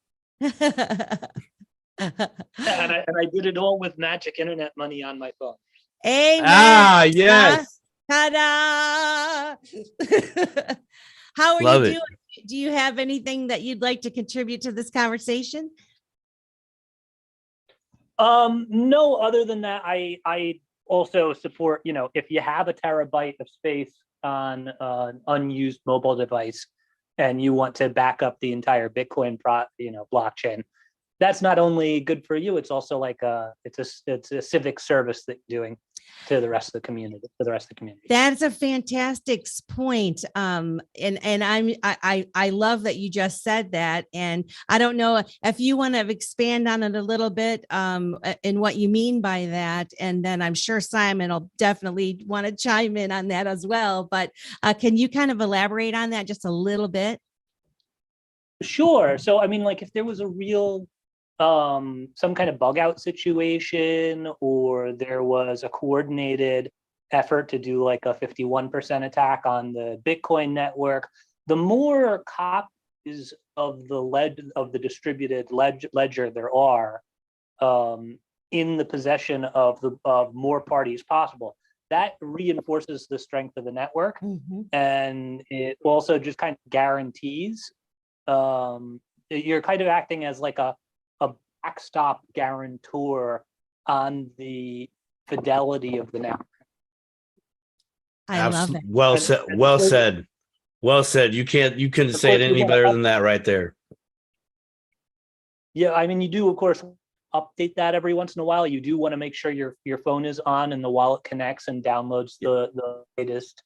And I did it all with magic internet money on my phone. Amen. Ah, yes. Ta-da! How are Love you it. doing? Do you have anything that you'd like to contribute to this conversation? No, other than that, I also support, if you have a terabyte of space on an unused mobile device and you want to back up the entire Bitcoin blockchain, that's not only good for you, it's also like it's a civic service that you're doing to the rest of the community, That's a fantastic point. And I love that you just said that. And I don't know if you want to expand on it a little bit in what you mean by that. And then I'm sure Simon will definitely want to chime in on that as well. But can you kind of elaborate on that just a little bit? Sure. So, I mean, like if there was a real some kind of bug out situation, or there was a coordinated effort to do like a 51% attack on the Bitcoin network, the more copies of the distributed ledger there are in the possession of more parties possible, that reinforces the strength of the network. Mm-hmm. And it also just kind of guarantees you're kind of acting as like a backstop guarantor on the fidelity of the network. I love it. Well said. Well said. Well said. You couldn't say it any better than that right there. Yeah, I mean, you do, of course, update that every once in a while. You do want to make sure your phone is on and the wallet connects and downloads the latest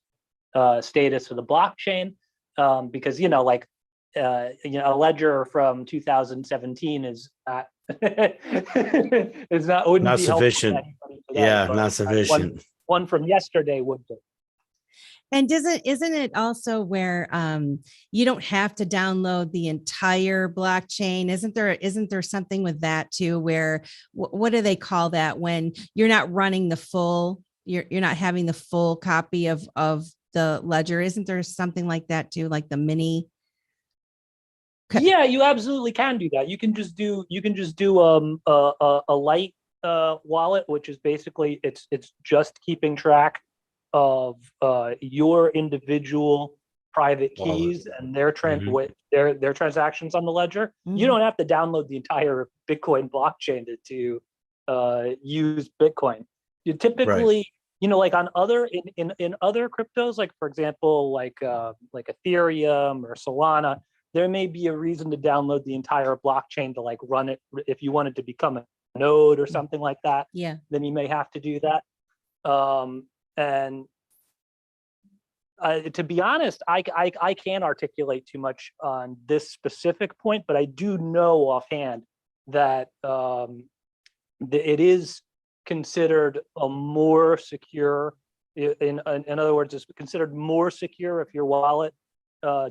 status of the blockchain, because a ledger from 2017 is wouldn't be sufficient. Today, yeah, not sufficient. One from yesterday would be. And isn't it also where you don't have to download the entire blockchain? Isn't there something with that too, where what do they call that when you're not running the full, you're not having the full copy of the ledger? Isn't there something like that too, like the mini? Yeah, you absolutely can do that. You can just do a light wallet, which is basically it's just keeping track of your individual private keys and their their transactions on the ledger. Mm-hmm. You don't have to download the entire Bitcoin blockchain to use Bitcoin. You typically, like on other in other cryptos, like for example, like Ethereum or Solana, there may be a reason to download the entire blockchain to like run it if you wanted to become a node or something like that. Yeah. Then you may have to do that. And to be honest, I can't articulate too much on this specific point, but I do know offhand that it is considered a more secure. In other words, it's considered more secure if your wallet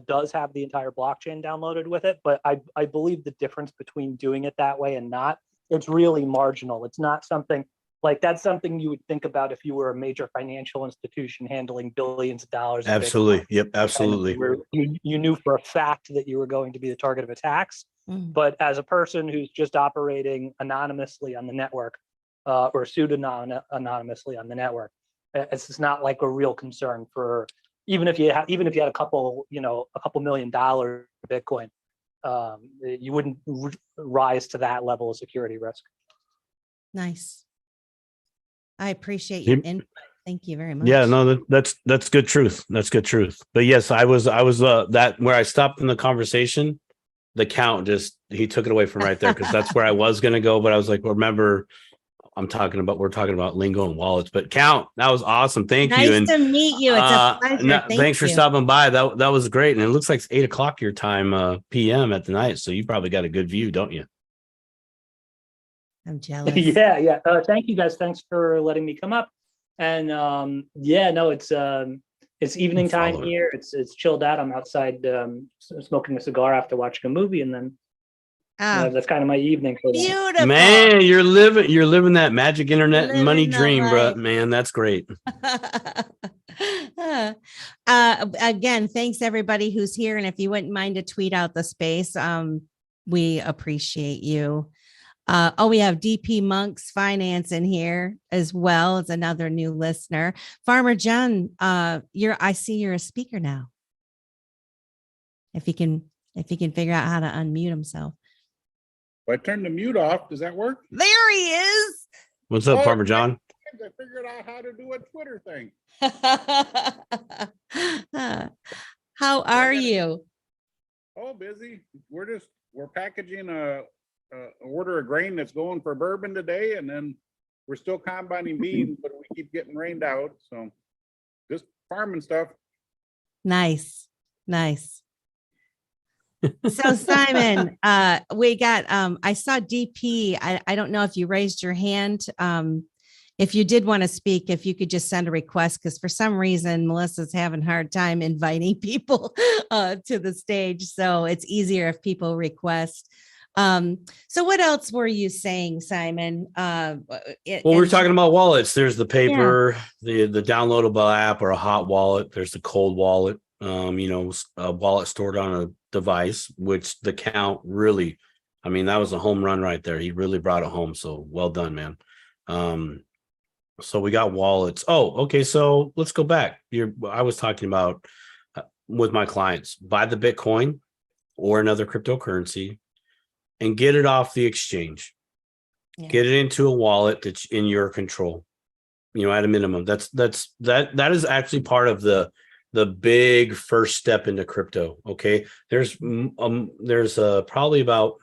does have the entire blockchain downloaded with it. But I believe the difference between doing it that way and not, it's really marginal. It's not something like that's something you would think about if you were a major financial institution handling billions of dollars. Absolutely. Yep. Absolutely. You knew for a fact that you were going to be the target of attacks. Mm. But as a person who's just operating anonymously on the network or pseudo-anonymously on the network, it's just not like a real concern for even if you had a couple $1 million Bitcoin, you wouldn't rise to that level of security risk. Nice. I appreciate your input. Thank you very much. Yeah, no, that's good truth. That's good truth. But yes, I was that where I stopped in the conversation, the Count he took it away from right there because that's where I was going to go. But I was like, remember, we're talking about Lingo and wallets, but Count, that was awesome. Thank you. Nice And to meet you. It's a pleasure. thanks for you. stopping by. That was great. And it looks like it's 8:00 your time, PM at the night. So you probably got a good view, don't you? I'm jealous. Yeah. Thank you guys. Thanks for letting me come up. And it's evening time here. It's chilled out. I'm outside smoking a cigar after watching a movie, and then that's kind of my evening. Beautiful. Man, you're living that magic internet money dream, bro. Man, that's great. Again, thanks everybody who's here. And if you wouldn't mind to tweet out the space, we appreciate you. We have DP Monks Finance in here as well as another new listener. Farmer John, I see you're a speaker now. If he can figure out how to unmute himself. If I turn the mute off, does that work? There he is. What's up, Farmer John? I figured out how to do a Twitter thing. How are you? Oh, busy. We're packaging a order of grain that's going for bourbon today, and then we're still combining beans, but we keep getting rained out. So just farming stuff. Nice. So Simon, we got I saw DP. I don't know if you raised your hand. If you did want to speak, if you could just send a request, because for some reason Melissa's having a hard time inviting people to the stage. So it's easier if people request. So what else were you saying, Simon? We're talking about wallets. There's the paper, the downloadable app, or a hot wallet. There's the cold wallet. A wallet stored on a device, which the Count really, that was a home run right there. He really brought it home. So well done, man. So we got wallets. Oh, okay. So let's go back. I was talking about with my clients, buy the Bitcoin or another cryptocurrency and get it off the exchange. Get it into a wallet that's in your control. At a minimum. That is actually part of the big first step into crypto. Okay. There's probably about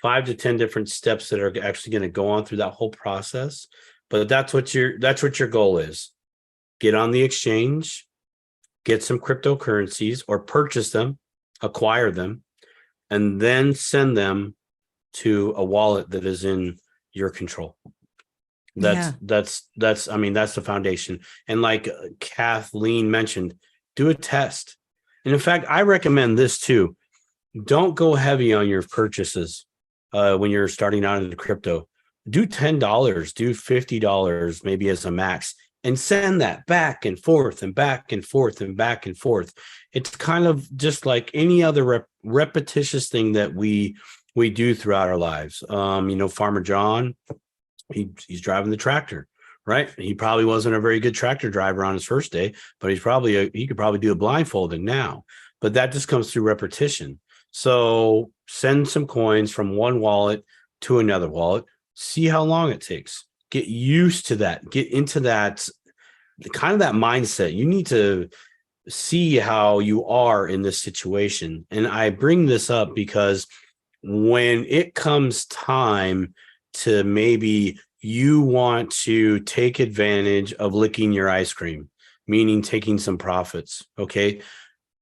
5 to 10 different steps that are actually going to go on through that whole process. But that's what your goal is. Get on the exchange, get some cryptocurrencies or purchase them, acquire them, and then send them to a wallet that is in your control. That's the foundation. And like Kathleen mentioned, do a test. And in fact, I recommend this too. Don't go heavy on your purchases when you're starting out into crypto. Do $10, do $50 maybe as a max, and send that back and forth and back and forth and back and forth. It's kind of just like any other repetitious thing that we do throughout our lives. Farmer John, he's driving the tractor, right? He probably wasn't a very good tractor driver on his first day, but he could probably do a blindfolded now. But that just comes through repetition. So send some coins from one wallet to another wallet. See how long it takes. Get used to that. Get into that kind of that mindset. You need to see how you are in this situation. And I bring this up because when it comes time to maybe you want to take advantage of licking your ice cream, meaning taking some profits, okay?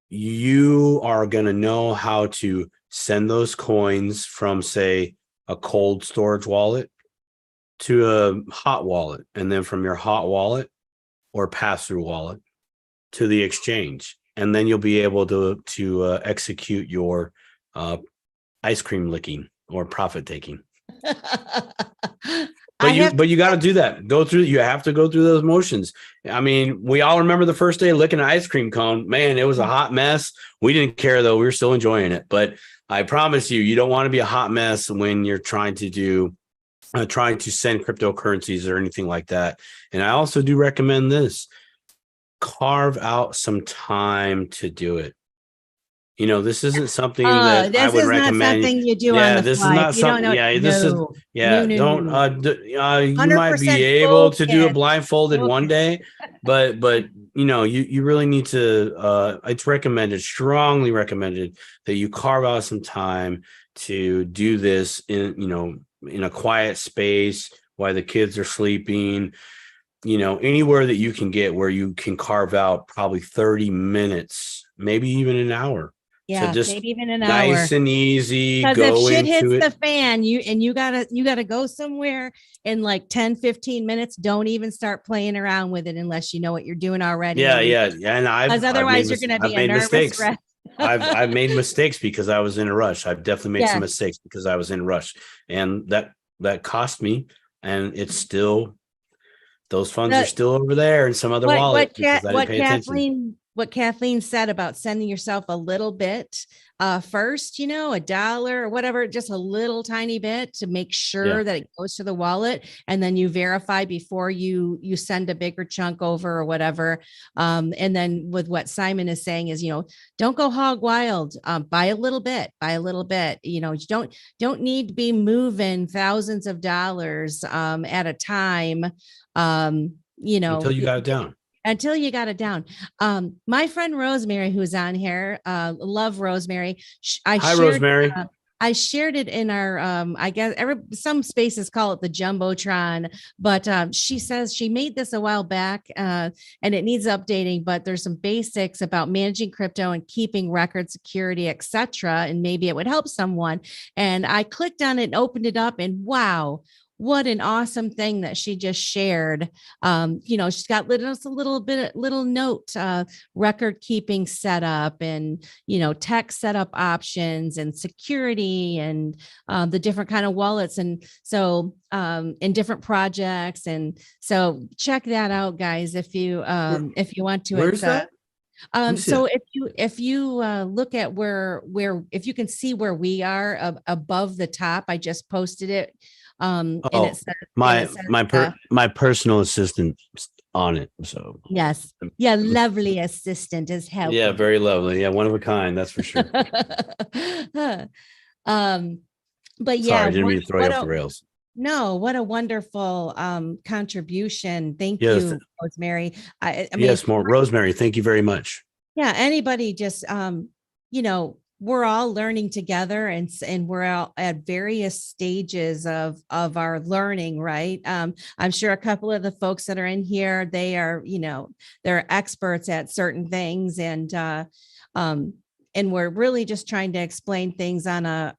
You are going to know how to send those coins from, say, a cold storage wallet to a hot wallet, and then from your hot wallet or pass-through wallet to the exchange. And then you'll be able to execute your ice cream licking or profit taking. But you got to do that. You have to go through those motions. We all remember the first day licking an ice cream cone. Man, it was a hot mess. We didn't care though. We were still enjoying it. But I promise you don't want to be a hot mess when you're trying to send cryptocurrencies or anything like that. And I also do recommend this. Carve out some time to do it. This isn't something that I would recommend. This is not something you do on the fly. This is not something. You might be able to do a blindfolded one day, but you really need to. It's strongly recommended that you carve out some time to do this in a quiet space while the kids are sleeping, anywhere that you can get where you can carve out probably 30 minutes, maybe even an hour. Yeah, So just maybe even an nice hour. and easy, Because if go shit hits into the it. fan, you gotta go somewhere in like 10, 15 minutes. Don't even start playing around with it unless you know what you're doing already. Yeah. And Because otherwise you're gonna be I've a made nervous mistakes. wreck. I've made mistakes because I was in a rush. I've definitely made some Yes. mistakes because I was in a rush, and that cost me. And it's still, those funds are still over there in some other wallet because I didn't pay attention. What Kathleen said about sending yourself a little bit first, $1 or whatever, just a little tiny bit to make sure Yeah. that it goes to the wallet, and then you verify before you send a bigger chunk over or whatever. And then with what Simon is saying is, don't go hog wild. Buy a little bit. You don't need to be moving thousands of dollars at a time. Until you got it down. Until you got it down. My friend Rosemary, who's on here, love Rosemary. Hi, Rosemary. I shared it in our, I guess some spaces call it the Jumbotron, but she says she made this a while back and it needs updating, but there's some basics about managing crypto and keeping record security, etc. And maybe it would help someone. And I clicked on it and opened it up, and wow, what an awesome thing that she just shared. She's got little note, record keeping setup, and, tech setup options and security, and the different kind of wallets. And so, in different projects. And so check that out, guys, if you want to. Where's that? So if you look at where if you can see where we are above the top, I just posted it. And it says, my personal assistant on it. So yes, yeah, lovely assistant is helping. Yeah, very lovely. Yeah, one of a kind, that's for sure. But yeah, sorry, I didn't mean to throw you off the rails. No, what a wonderful contribution. Thank you, Rosemary. I mean, yes, more Rosemary. Thank you very much. Yeah, anybody just we're all learning together, and we're all at various stages of our learning, right? I'm sure a couple of the folks that are in here, they are, they're experts at certain things, and we're really just trying to explain things on a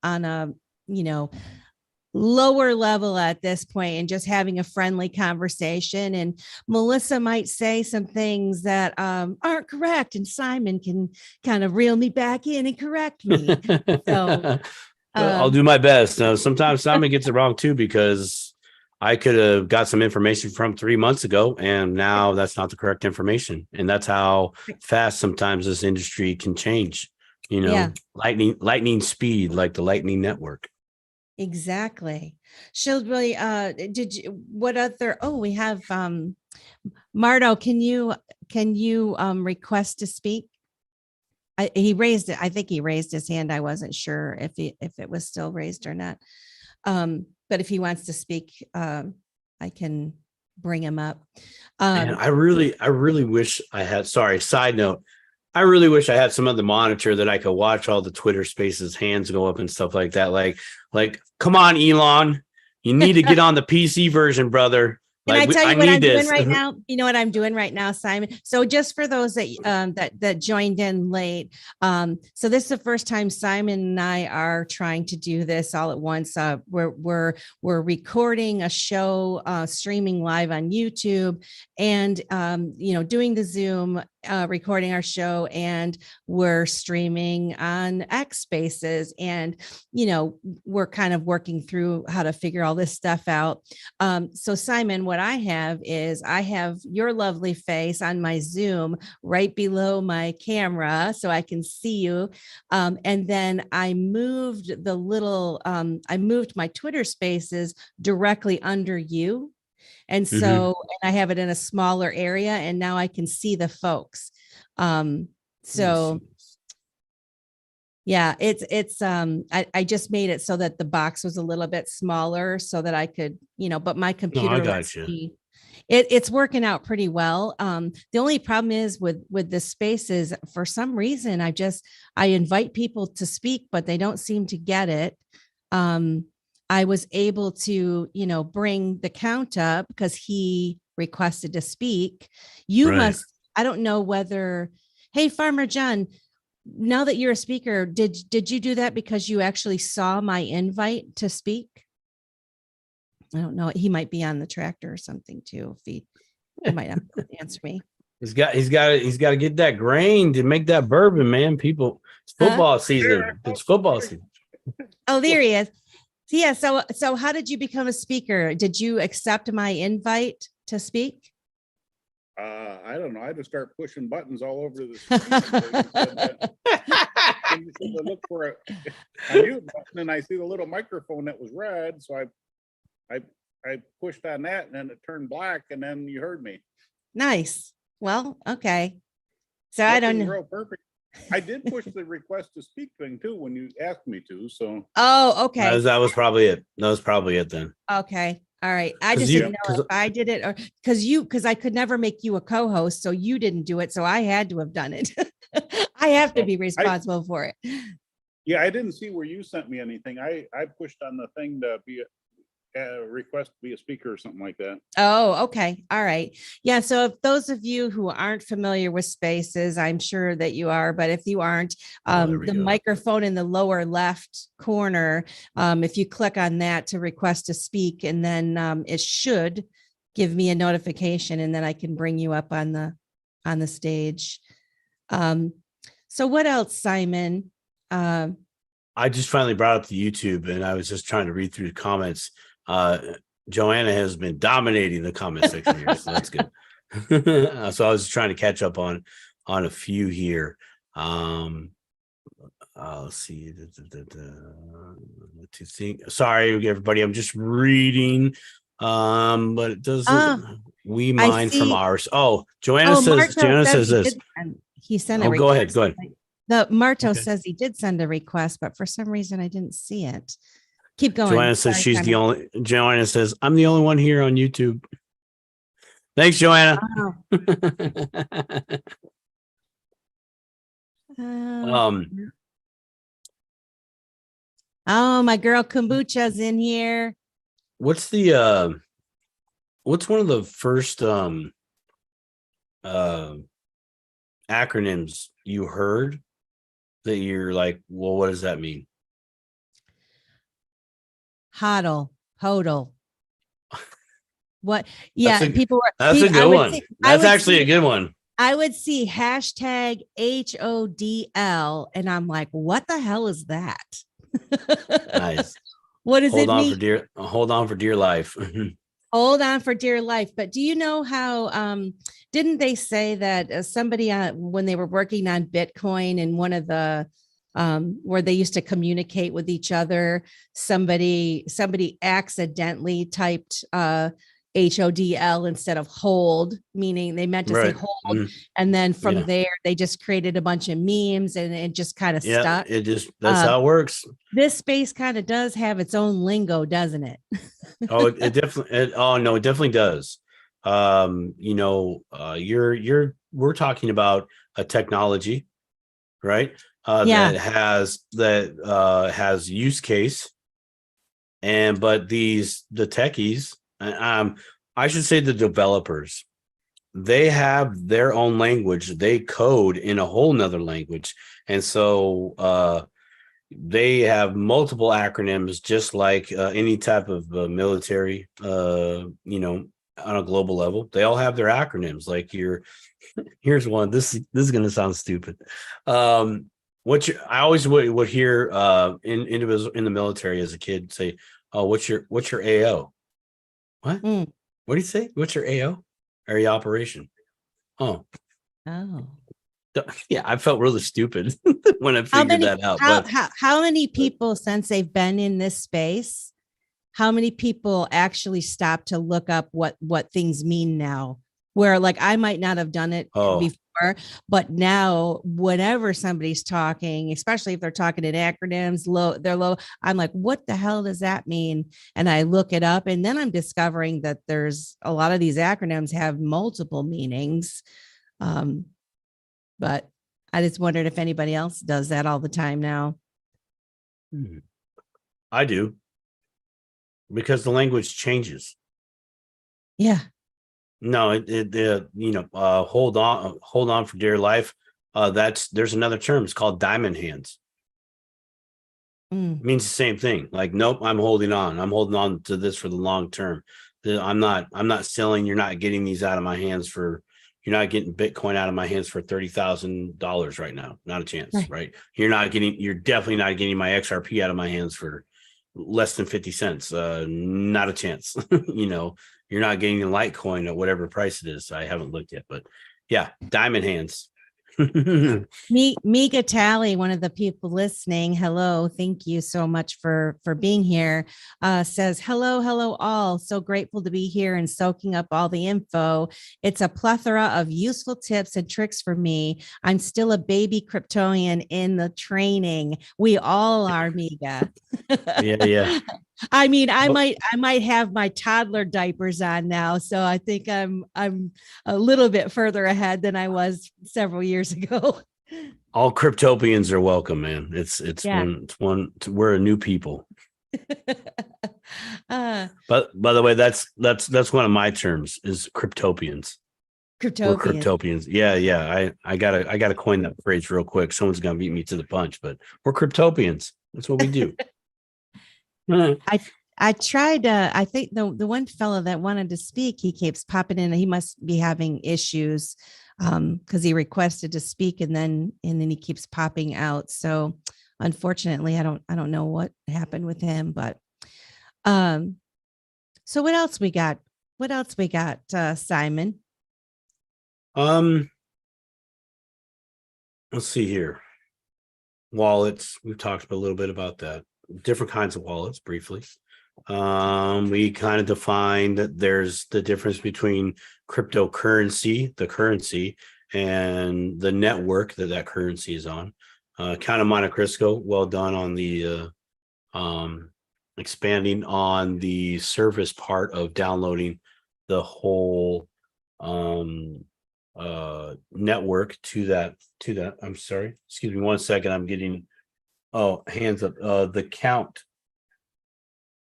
lower level at this point, and just having a friendly conversation. And Melissa might say some things that aren't correct, and Simon can kind of reel me back in and correct me. So I'll do my best. Sometimes Simon gets it wrong too, because I could have got some information from 3 months ago, and now that's not the correct information. And that's how fast sometimes this industry can change. Lightning speed, like the Lightning Network. Exactly. Should we what other, we have Mardo, can you request to speak? He raised it. I think he raised his hand. I wasn't sure if it was still raised or not. But if he wants to speak, I can bring him up. And I really wish I had, side note, I really wish I had some other monitor that I could watch all the Twitter Spaces hands go up and stuff like that. Like, come on, Elon, you need to get on the PC version, brother. Can I tell you what I'm doing right now? You know what I'm doing right now, Simon? So just for those that that joined in late, so this is the first time Simon and I are trying to do this all at once. We're recording a show, streaming live on YouTube, and doing the Zoom, recording our show, and we're streaming on X Spaces, and we're kind of working through how to figure all this stuff out. So Simon, what I have your lovely face on my Zoom right below my camera, so I can see you. And then I moved I moved my Twitter Spaces directly under you. And so, and I have it in a smaller area, and now I can see the folks. So yeah, I just made it so that the box was a little bit smaller so that I could, but my computer, I got you. It's working out pretty well. The only problem is with the Spaces, for some reason, I invite people to speak, but they don't seem to get it. I was able to, bring the count up because he requested to speak. You Right. must, I don't know whether, hey, Farmer John, now that you're a speaker, did you do that because you actually saw my invite to speak? I don't know. He might be on the tractor or something too. If he might not answer me. He's got to get that grain to make that bourbon, man. People, it's football season. It's football season. Oh, there he is. Yeah. So how did you become a speaker? Did you accept my invite to speak? I don't know. I just start pushing buttons all over the screen. And you said to look for a mute button, and I see the little microphone that was red. So I pushed on that, and then it turned black, and then you heard me. Nice. Well, okay. So I don't know. Real perfect. I did push the request to speak thing too when you asked me to. So. Oh, okay. That was probably it. That was probably it then. Okay. All right. I just didn't know if I did it or because I could never make you a co-host. So you didn't do it. So I had to have done it. I have to be responsible for it. Yeah, I didn't see where you sent me anything. I pushed on the thing to be a request to be a speaker or something like that. Oh, okay. All right. Yeah. So if those of you who aren't familiar with Spaces, I'm sure that you are, but if you aren't, the microphone in the lower left corner, if you click on that to request to speak, and then it should give me a notification, and then I can bring you up on the stage. So what else, Simon? I just finally brought up the YouTube, and I was just trying to read through the comments. Joanna has been dominating the comment section here, so that's good. So I was trying to catch up on a few here. Let's see. To think. Sorry, everybody. I'm just reading. But it doesn't. We mine from ours. Oh, Joanna says this. He sent a request. Go ahead. The Marto says he did send a request, but for some reason I didn't see it. Keep going. Joanna says Joanna says, I'm the only one here on YouTube. Thanks, Joanna. Wow. Oh, my girl Kombucha's in here. What's one of the first acronyms you heard that you're like, well, what does that mean? Hodl. What? Yeah, That's a good one. That's actually a good one. I would see hashtag HODL, and I'm like, what the hell is that? Nice. What does it mean? Hold on for dear life. Hold on for dear life. But do you know how, didn't they say that somebody when they were working on Bitcoin and one of the, where they used to communicate with each other, somebody accidentally typed HODL instead of hold, meaning they meant to say hold. And then from there, they just created a bunch of memes, and it just kind of stuck. That's how it works. This space kind of does have its own lingo, doesn't it? Oh, it definitely does. We're talking about a technology, right? That has use case, but the techies, I should say the developers, they have their own language. They code in a whole nother language, and so they have multiple acronyms, just like any type of military. On a global level, they all have their acronyms. Like here's one. This is going to sound stupid. I always would hear individuals in the military as a kid say, "Oh, what's your AO?" What? What do you say? What's your AO? Area operation. Oh. Yeah, I felt really stupid when I figured that out. How many people, since they've been in this space, how many people actually stop to look up what things mean now? Where like I might not have done it before, but now whenever somebody's talking, especially if they're talking in acronyms, I'm like, what the hell does that mean? And I look it up, and then I'm discovering that there's a lot of these acronyms have multiple meanings. But I just wondered if anybody else does that all the time now. I do. because the language changes. Yeah. No, hold on for dear life. There's another term. It's called diamond hands. Mm. It means the same thing. Like, nope, I'm holding on. I'm holding on to this for the long term. I'm not selling. You're not getting these out of my hands for. You're not getting Bitcoin out of my hands for $30,000 right now. Not a chance, right? You're definitely not getting my XRP out of my hands for less than 50 cents. Not a chance. You're not getting a Litecoin at whatever price it is. I haven't looked yet, but yeah, diamond hands. Mika Tally, one of the people listening, hello, thank you so much for being here, says hello all, so grateful to be here and soaking up all the info. It's a plethora of useful tips and tricks for me. I'm still a baby Kryptonian in the training. We all are, Mika. Yeah. I mean, I might have my toddler diapers on now, so I think I'm a little bit further ahead than I was several years ago. All Cryptopians are welcome, man. We're a new people. But by the way, that's one of my terms is Cryptopians. We're Cryptopians. Yeah. I gotta coin that phrase real quick. Someone's gonna beat me to the punch, but we're Cryptopians. That's what we do. I tried I think the one fellow that wanted to speak, he keeps popping in. He must be having issues because he requested to speak and then he keeps popping out. So unfortunately, I don't know what happened with him, but so what else we got? Simon? Let's see here. Wallets. We've talked a little bit about that. Different kinds of wallets briefly. We kind of defined that there's the difference between cryptocurrency, the currency, and the network that currency is on. Count of Monte Cristo, well done on the expanding on the service part of downloading the whole network to that. I'm sorry, excuse me 1 second. I'm getting hands up. The Count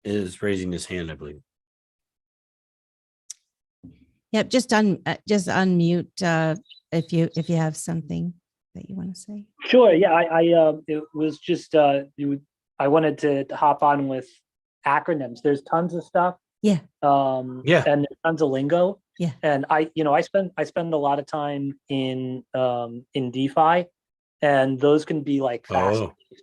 is raising his hand, I believe. Yep, just unmute if you have something that you want to say. Sure. Yeah, it was just I wanted to hop on with acronyms. There's tons of stuff. Yeah. And there's tons of lingo. Yeah. And I spend a lot of time in DeFi, and those can be like fast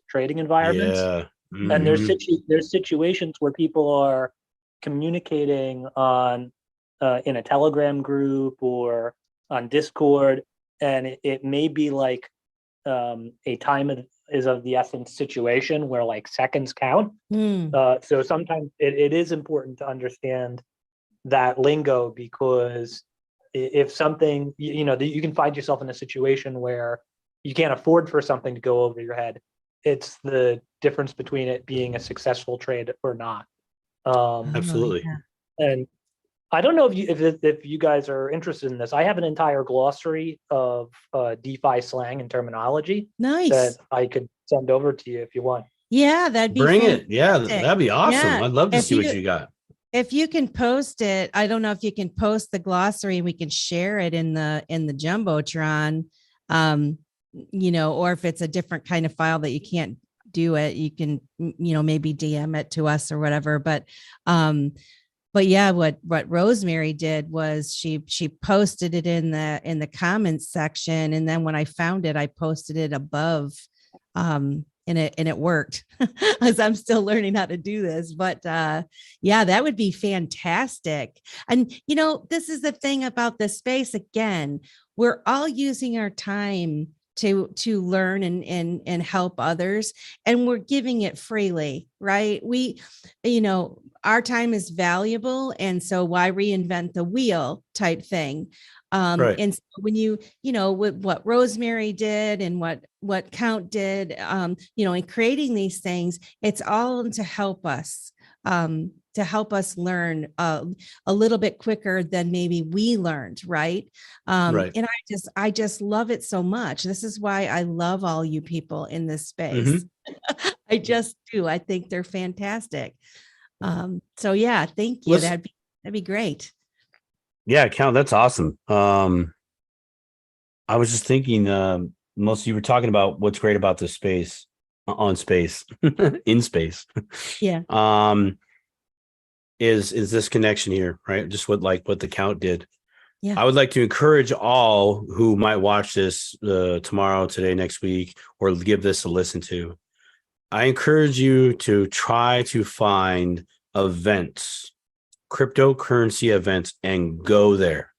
trading environments. Yeah. Mm-hmm. And there's situations where people are communicating on in a Telegram group or on Discord, and it may be like a time is of the essence situation where like seconds count. So sometimes it is important to understand that lingo, because if something, you can find yourself in a situation where you can't afford for something to go over your head. It's the difference between it being a successful trade or not. Absolutely. And I don't know if you guys are interested in this. I have an entire glossary of DeFi slang and terminology. Nice. That I could send over to you if you want. Yeah, that'd be Bring fantastic. it. Yeah, that'd be awesome. Yeah. I'd love to see what you got. If you can post it, I don't know if you can post the glossary and we can share it in the Jumbotron, or if it's a different kind of file that you can't do it, you can, maybe DM it to us or whatever. But yeah, what Rosemary did was she posted it in the comments section, and then when I found it, I posted it above, and it worked, as I'm still learning how to do this. But yeah, that would be fantastic. And this is the thing about this space. Again, we're all using our time to learn and help others, and we're giving it freely, right? Our time is valuable, and so why reinvent the wheel type thing. Right. And so when what Rosemary did and what Count did, in creating these things, it's all to help us learn a little bit quicker than maybe we learned, right? Right. And I just love it so much. This is why I love all you people in this space. I just do. I think they're fantastic. So yeah, thank you. That'd be great. Yeah, Count, that's awesome. I was just thinking, most you were talking about what's great about this space, on space, in space. Yeah. Is this connection here, right? Just what the Count did. Yeah. I would like to encourage all who might watch this tomorrow, today, next week, or give this a listen to. I encourage you to try to find events, cryptocurrency events, and go there.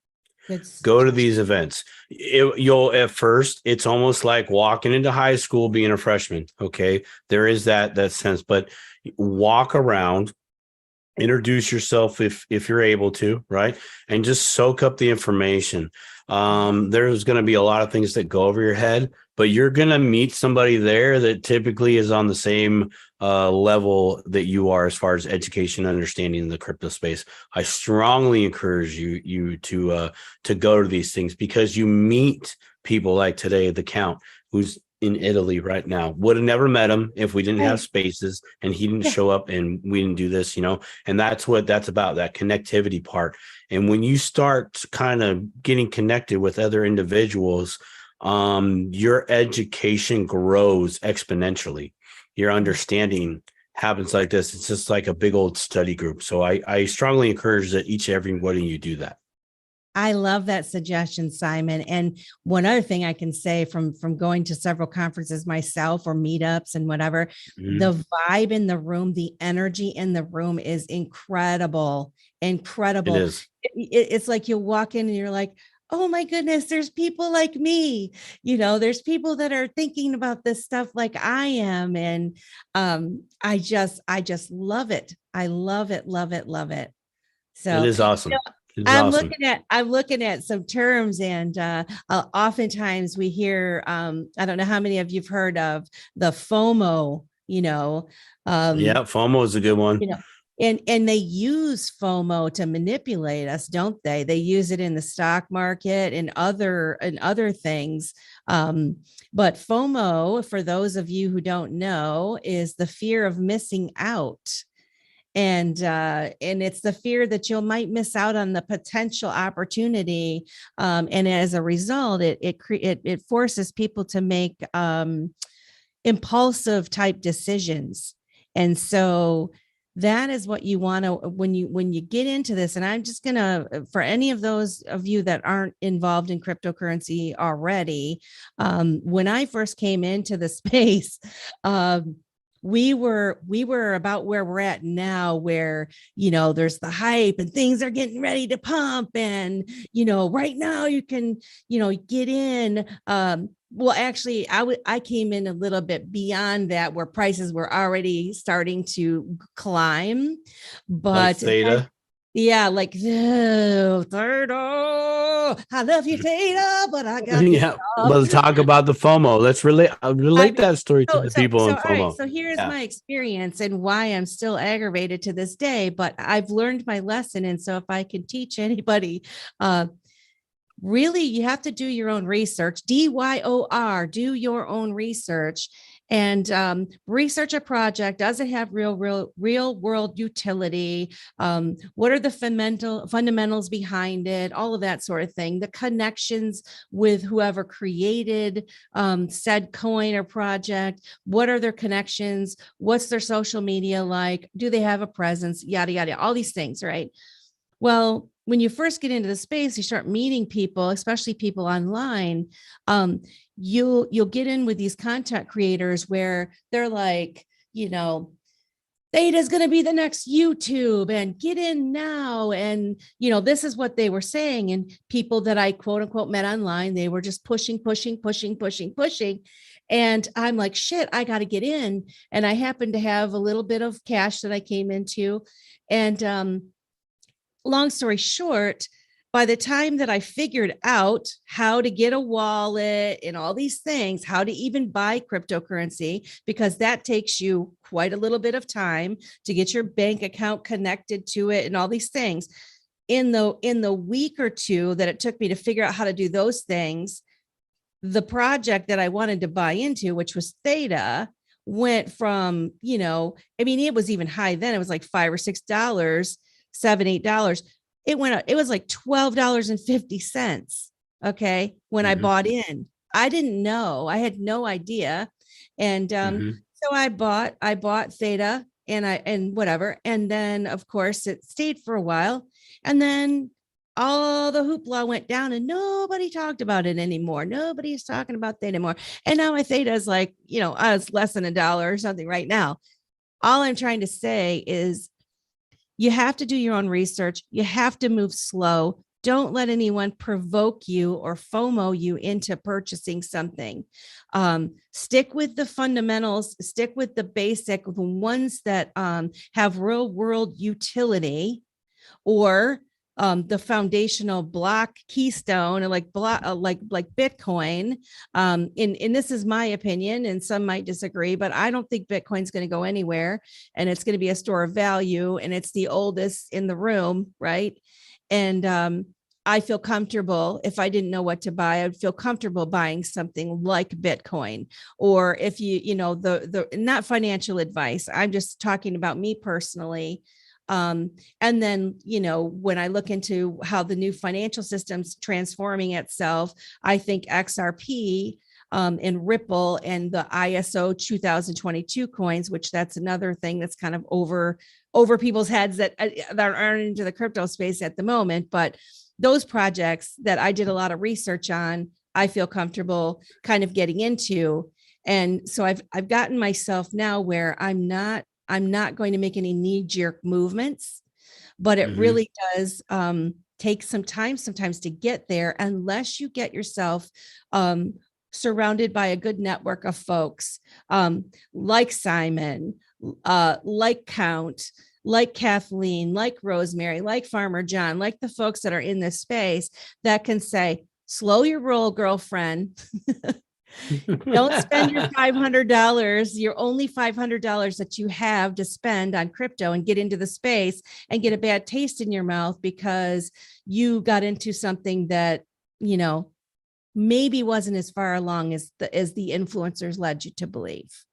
Go to these events. You'll at first, it's almost like walking into high school being a freshman. Okay, there is that sense, but walk around, introduce yourself if you're able to, right, and just soak up the information. There's going to be a lot of things that go over your head, but you're going to meet somebody there that typically is on the same level that you are as far as education and understanding in the crypto space. I strongly encourage you to go to these things, because you meet people like today, the Count, who's in Italy right now. Would have never met him if we didn't have spaces and he didn't show up and we didn't do this, and that's what that's about, that connectivity part. And when you start kind of getting connected with other individuals, your education grows exponentially. Your understanding happens like this. It's just like a big old study group. So I strongly encourage that each and every one of you do that. I love that suggestion, Simon. And one other thing I can say from going to several conferences myself, or meetups and whatever, the vibe in the room, the energy in the room is incredible. Incredible. It is. It's like you walk in and you're like, oh my goodness, there's people like me. There's people that are thinking about this stuff like I am. And I just love it. I love it, love it, love it. So it is awesome. I'm looking at some terms, and oftentimes we hear, I don't know how many of you've heard of the FOMO, yeah, FOMO is a good one. And they use FOMO to manipulate us, don't they? They use it in the stock market and other things. But FOMO, for those of you who don't know, is the fear of missing out. And it's the fear that you might miss out on the potential opportunity. And as a result, it forces people to make impulsive type decisions. And so that is what you want to, when you get into this. And I'm just going to, for any of those of you that aren't involved in cryptocurrency already, when I first came into the space, we were about where we're at now, where, there's the hype and things are getting ready to pump. And, right now you can, get in. Well, actually, I came in a little bit beyond that, where prices were already starting to climb. But like Theta. Yeah, like Theta. I love you, Theta, but I got Let's talk about the FOMO. Let's relate that story to the people in FOMO. Right, so here's my experience and why I'm still aggravated to this day, but I've learned my lesson. And so if I can teach anybody, really, you have to do your own research. DYOR, do your own research, and research a project. Does it have real world utility? What are the fundamentals behind it? All of that sort of thing. The connections with whoever created said coin or project. What are their connections? What's their social media like? Do they have a presence? Yada, yada, all these things, right? Well, when you first get into the space, you start meeting people, especially people online. You'll get in with these content creators where they're like, Theta's going to be the next YouTube, and get in now. And, this is what they were saying. And people that I quote unquote met online, they were just pushing. And I'm like, shit, I got to get in. And I happen to have a little bit of cash that I came into. And, long story short, by the time that I figured out how to get a wallet and all these things, how to even buy cryptocurrency, because that takes you quite a little bit of time to get your bank account connected to it and all these things. In the week or two that it took me to figure out how to do those things, the project that I wanted to buy into, which was Theta, went from, I mean, it was even high then. It was like $5 or $6, $7, $8. It went up. It was like $12.50. Okay. When I bought in, I didn't know, I had no idea. And, so I bought Theta and whatever. And then of course it stayed for a while. And then all the hoopla went down and nobody talked about it anymore. Nobody's talking about Theta anymore. And now my Theta is like, it's less than $1 or something right now. All I'm trying to say is you have to do your own research. You have to move slow. Don't let anyone provoke you or FOMO you into purchasing something. Stick with the fundamentals, stick with the basic, the ones that have real world utility, or the foundational block keystone, or like Bitcoin. And this is my opinion, and some might disagree, but I don't think Bitcoin's going to go anywhere, and it's going to be a store of value, and it's the oldest in the room, right? And I feel comfortable. If I didn't know what to buy, I'd feel comfortable buying something like Bitcoin. Or if the not financial advice, I'm just talking about me personally. And then, when I look into how the new financial system's transforming itself, I think XRP and Ripple and the ISO 2022 coins, which that's another thing that's kind of over people's heads that aren't into the crypto space at the moment. But those projects that I did a lot of research on, I feel comfortable kind of getting into. And so I've gotten myself now where I'm not going to make any knee-jerk movements, but it really does take some time sometimes to get there, unless you get yourself surrounded by a good network of folks like Simon, like Count, like Kathleen, like Rosemary, like Farmer John, like the folks that are in this space that can say, slow your roll, girlfriend. Don't spend your $500, your only $500 that you have to spend on crypto, and get into the space and get a bad taste in your mouth because you got into something that, maybe wasn't as far along as the influencers led you to believe.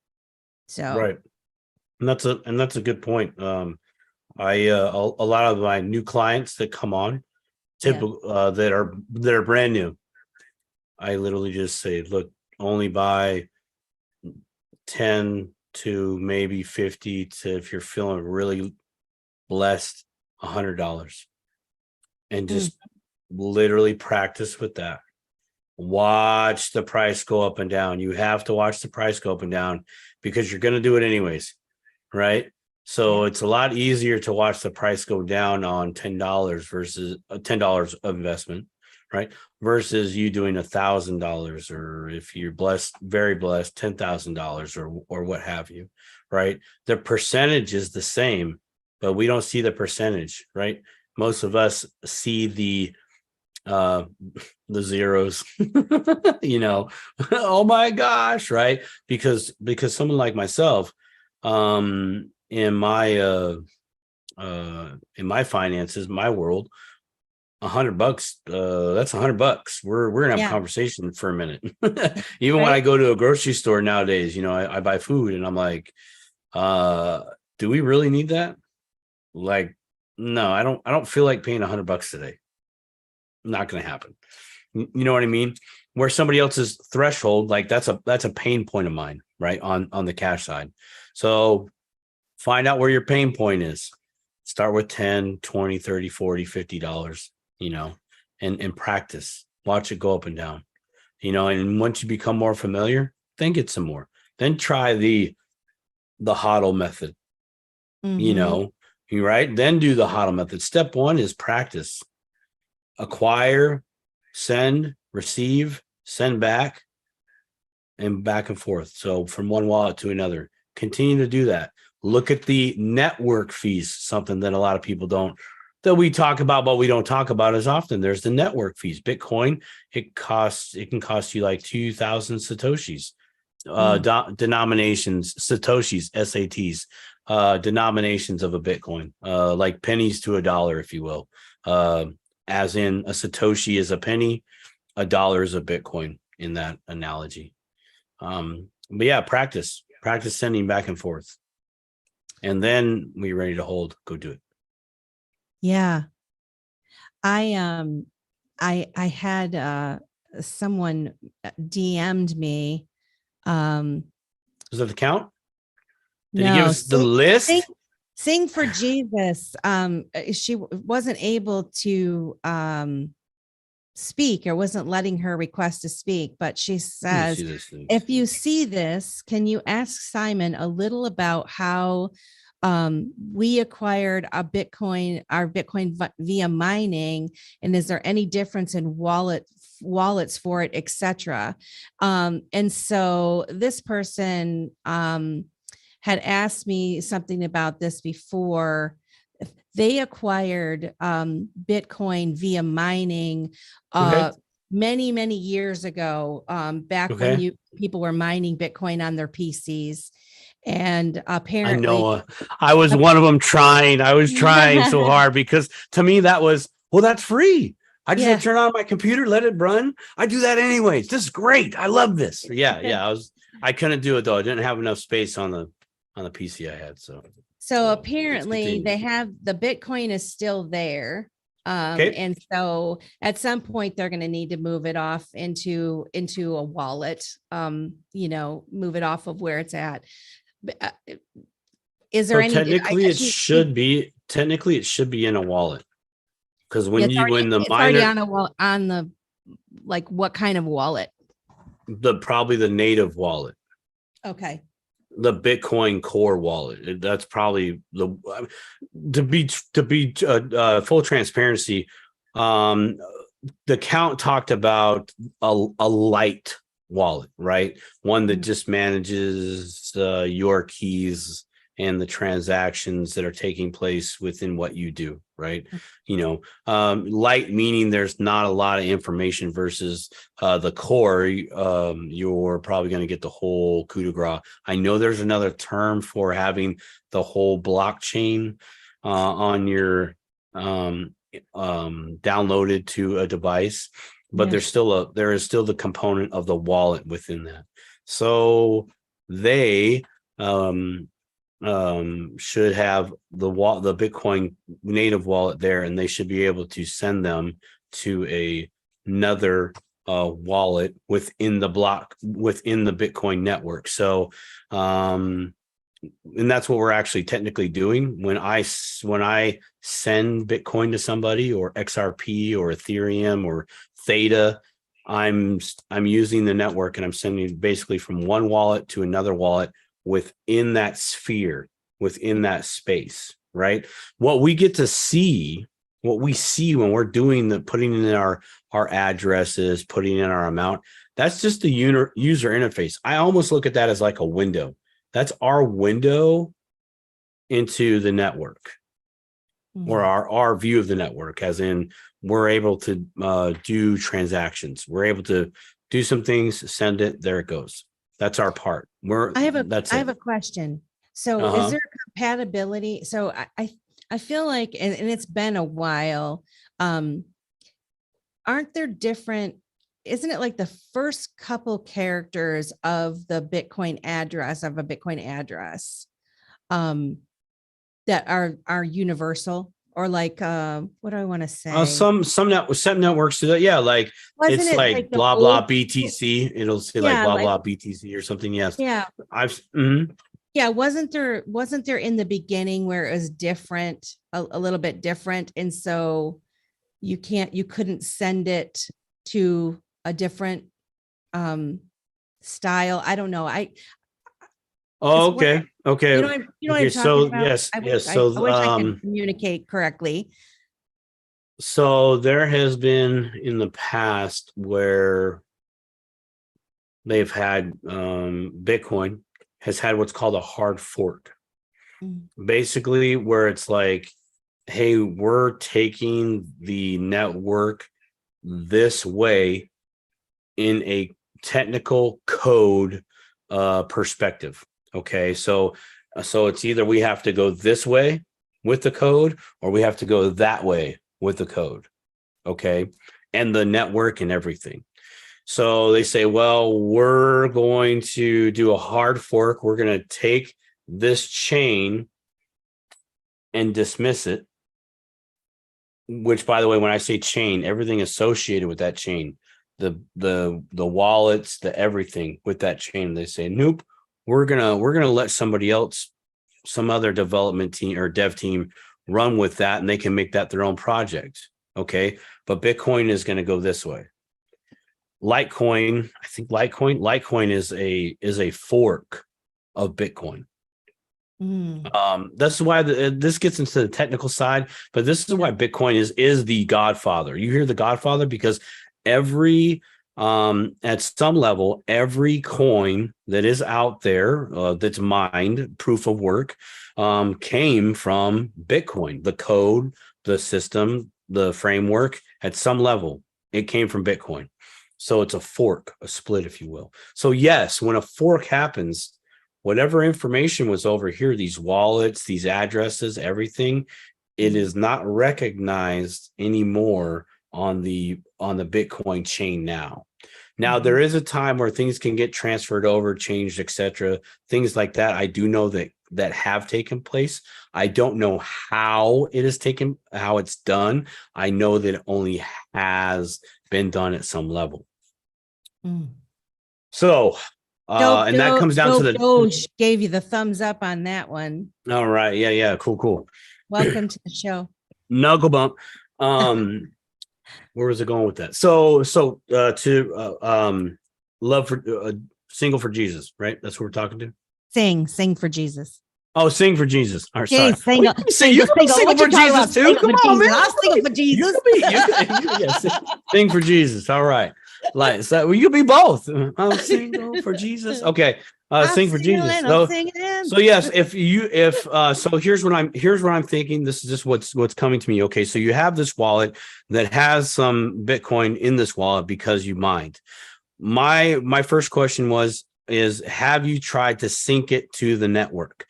So, right. And that's a good point. A lot of my new clients that come on, typical that are brand new, I literally just say, look, only buy 10 to maybe 50 to, if you're feeling really blessed, $100, and just literally practice with that. Watch the price go up and down. You have to watch the price go up and down because you're going to do it anyways, right? So it's a lot easier to watch the price go down on $10 versus $10 of investment, right? Versus you doing $1,000, or if you're blessed, very blessed, $10,000 or what have you, right? The percentage is the same, but we don't see the percentage, right? Most of us see the zeros, oh my gosh, right? Because someone like myself, in my finances, my world, $100, that's $100. We're gonna have a conversation for a minute. Even when I go to a grocery store nowadays, I buy food and I'm like, do we really need that? Like, no, I don't feel like paying $100 today. Not going to happen. You know what I mean? Where somebody else's threshold, like that's a pain point of mine, right? On the cash side. So find out where your pain point is. Start with 10, 20, 30, 40, $50, and practice. Watch it go up and down, and once you become more familiar, then get some more. Then try the HODL method, right? Then do the HODL method. Step one is practice. Acquire, send, receive, send back, and back and forth. So from one wallet to another, continue to do that. Look at the network fees, something that a lot of people that we talk about, but we don't talk about as often. There's the network fees. Bitcoin, it can cost you like 2,000 Satoshis, denominations, Satoshis, SATs, denominations of a Bitcoin, like pennies to $1, if you will. As in a Satoshi is a penny, $1 is a Bitcoin in that analogy. But yeah, practice Practice sending back and forth. And then when you're ready to hold, go do it. Yeah. I had someone DM'd me. Does that count? Did No, he give us the list? Sing for Jesus. She wasn't able to speak, or wasn't letting her request to speak, but she says, if you see this, can you ask Simon a little about how we acquired our Bitcoin via mining, and is there any difference in wallets for it, etc. And so this person had asked me something about this before. They acquired Bitcoin via mining many years ago, back when people were mining Bitcoin on their PCs. And apparently, I know I was one of them trying. I was trying so hard, because to me that was, well, that's free. I just had to turn on my computer, let it run. I do that anyways. This is great. I love this. Yeah. I couldn't do it though. I didn't have enough space on the PC I had. So apparently they have, the Bitcoin is still there. And so at some point they're going to need to move it off into a wallet, move it off of where it's at. Is there any, technically it should be in a wallet. Because when the miner on the, like, what kind of wallet? Probably the native wallet. Okay. The Bitcoin core wallet. That's probably to be full transparency. The count talked about a light wallet, right? One that just manages your keys and the transactions that are taking place within what you do, right? Light meaning there's not a lot of information, versus the core, you're probably going to get the whole coup de grace. I know there's another term for having the whole blockchain on your downloaded to a device, but there is still the component of the wallet within that. So they should have the Bitcoin native wallet there, and they should be able to send them to another wallet within the Bitcoin network. So and that's what we're actually technically doing. When I send Bitcoin to somebody, or XRP or Ethereum or Theta, I'm using the network, and I'm sending basically from one wallet to another wallet within that sphere, within that space, right? What we get to see, what we see when we're doing putting in our addresses, putting in our amount, that's just the user interface. I almost look at that as like a window. That's our window into the network, or our view of the network, as in we're able to do transactions. We're able to do some things, send it, there it goes. That's our part. I have a question. So is there compatibility? So I feel like, and it's been a while, aren't there different, isn't it like the first couple characters of the Bitcoin address, of a Bitcoin address, that are universal? Or like, what do I want to say? Some networks do that. Yeah, like Wasn't it's it like blah blah BTC. It'll say like blah blah BTC or something. Yes. Yeah. Yeah. Wasn't there in the beginning where it was different, a little bit different, and so you couldn't send it to a different style? I don't know. Okay. You know what I'm talking about? Yes. I wish I could communicate correctly. So there has been in the past where they've had Bitcoin has had what's called a hard fork. Basically, where it's like, hey, we're taking the network this way in a technical code perspective. Okay, so it's either we have to go this way with the code, or we have to go that way with the code. Okay, and the network and everything. So they say, well, we're going to do a hard fork. We're going to take this chain and dismiss it. Which, by the way, when I say chain, everything associated with that chain, the wallets, the everything with that chain, they say, nope, we're gonna let somebody else, some other development team or dev team run with that, and they can make that their own project. Okay. But Bitcoin is going to go this way. Litecoin, I think Litecoin is a fork of Bitcoin. That's why this gets into the technical side, but this is why Bitcoin is the godfather. You hear the godfather because every at some level, every coin that is out there that's mined, proof of work, came from Bitcoin. The code, the system, the framework, at some level, it came from Bitcoin. So it's a fork, a split, if you will. So yes, when a fork happens, whatever information was over here, these wallets, these addresses, everything, it is not recognized anymore on the Bitcoin chain now. Now, there is a time where things can get transferred over, changed, etc. Things like that. I do know that have taken place. I don't know how it is taken, how it's done. I know that it only has been done at some level. So, and that comes down to the Doge gave you the thumbs up on that one. All right. Yeah. Cool. Welcome to the show. Knuckle bump. Where was it going with that? So love for single for Jesus, right? That's what we're talking to. Sing for Jesus. Oh, sing for Jesus. All right, sorry. Single for Jesus too. Come on, man. I'll sing for Jesus. Sing for Jesus. All right. Like so, well, you could be both. I'm single for Jesus. Okay. Sing for Jesus. So yes, so here's what I'm thinking. This is just what's coming to me. Okay, so you have this wallet that has some Bitcoin in this wallet because you mined. My first question is have you tried to sync it to the network?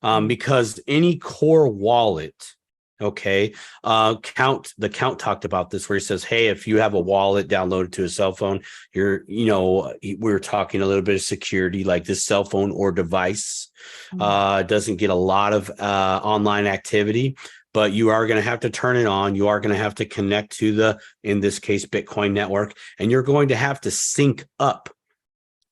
Because any core wallet, okay, Count talked about this where he says, hey, if you have a wallet downloaded to a cell phone, we're talking a little bit of security, like this cell phone or device doesn't get a lot of online activity, but you are going to have to turn it on. You are going to have to connect to in this case, Bitcoin network, and you're going to have to sync up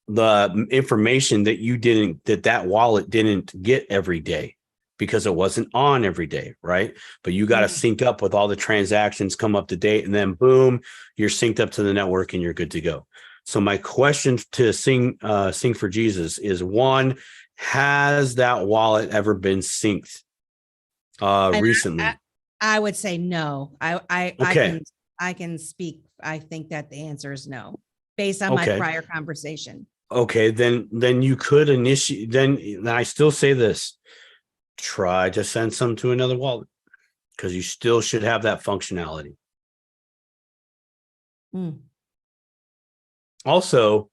the information that wallet didn't get every day because it wasn't on every day, right? But you got to sync up with all the transactions, come up to date, and then boom, you're synced up to the network and you're good to go. So my question to sing for Jesus is, one, has that wallet ever been synced recently? I would say no. Okay. I can speak. I think that the answer is no, based on my prior conversation. Okay, then you could initiate. Then I still say this: try to send some to another wallet because you still should have that functionality. Also,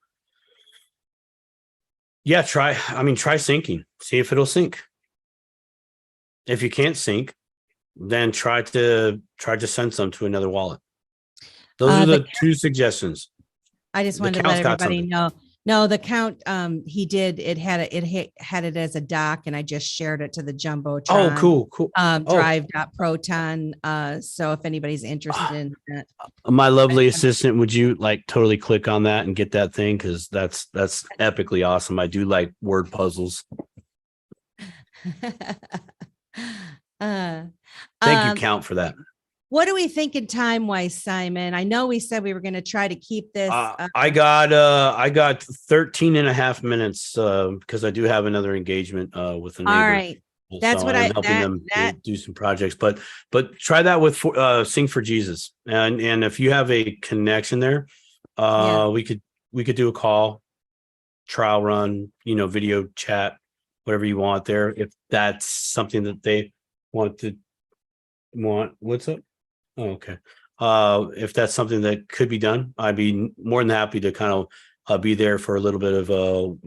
yeah, try syncing. See if it'll sync. If you can't sync, then try to send some to another wallet. Those are the two suggestions. I just wanted to let everybody know. No, the Count, he did. It had it as a doc, and I just shared it to the Jumbotron. Oh, cool. Drive.proton. So if anybody's interested in that, my lovely assistant, would you totally click on that and get that thing? Because that's epically awesome. I do like word puzzles. Thank you, Count, for that. What are we thinking time-wise, Simon? I know we said we were going to try to keep this. I got 13 and a half minutes because I do have another engagement with a neighbor. All right. That's what I'm helping them do some projects, but try that with Sing for Jesus. And if you have a connection there, we could do a call, trial run, video chat, whatever you want there. If that's something that they want. What's up? Oh, okay. If that's something that could be done, I'd be more than happy to kind of be there for a little bit of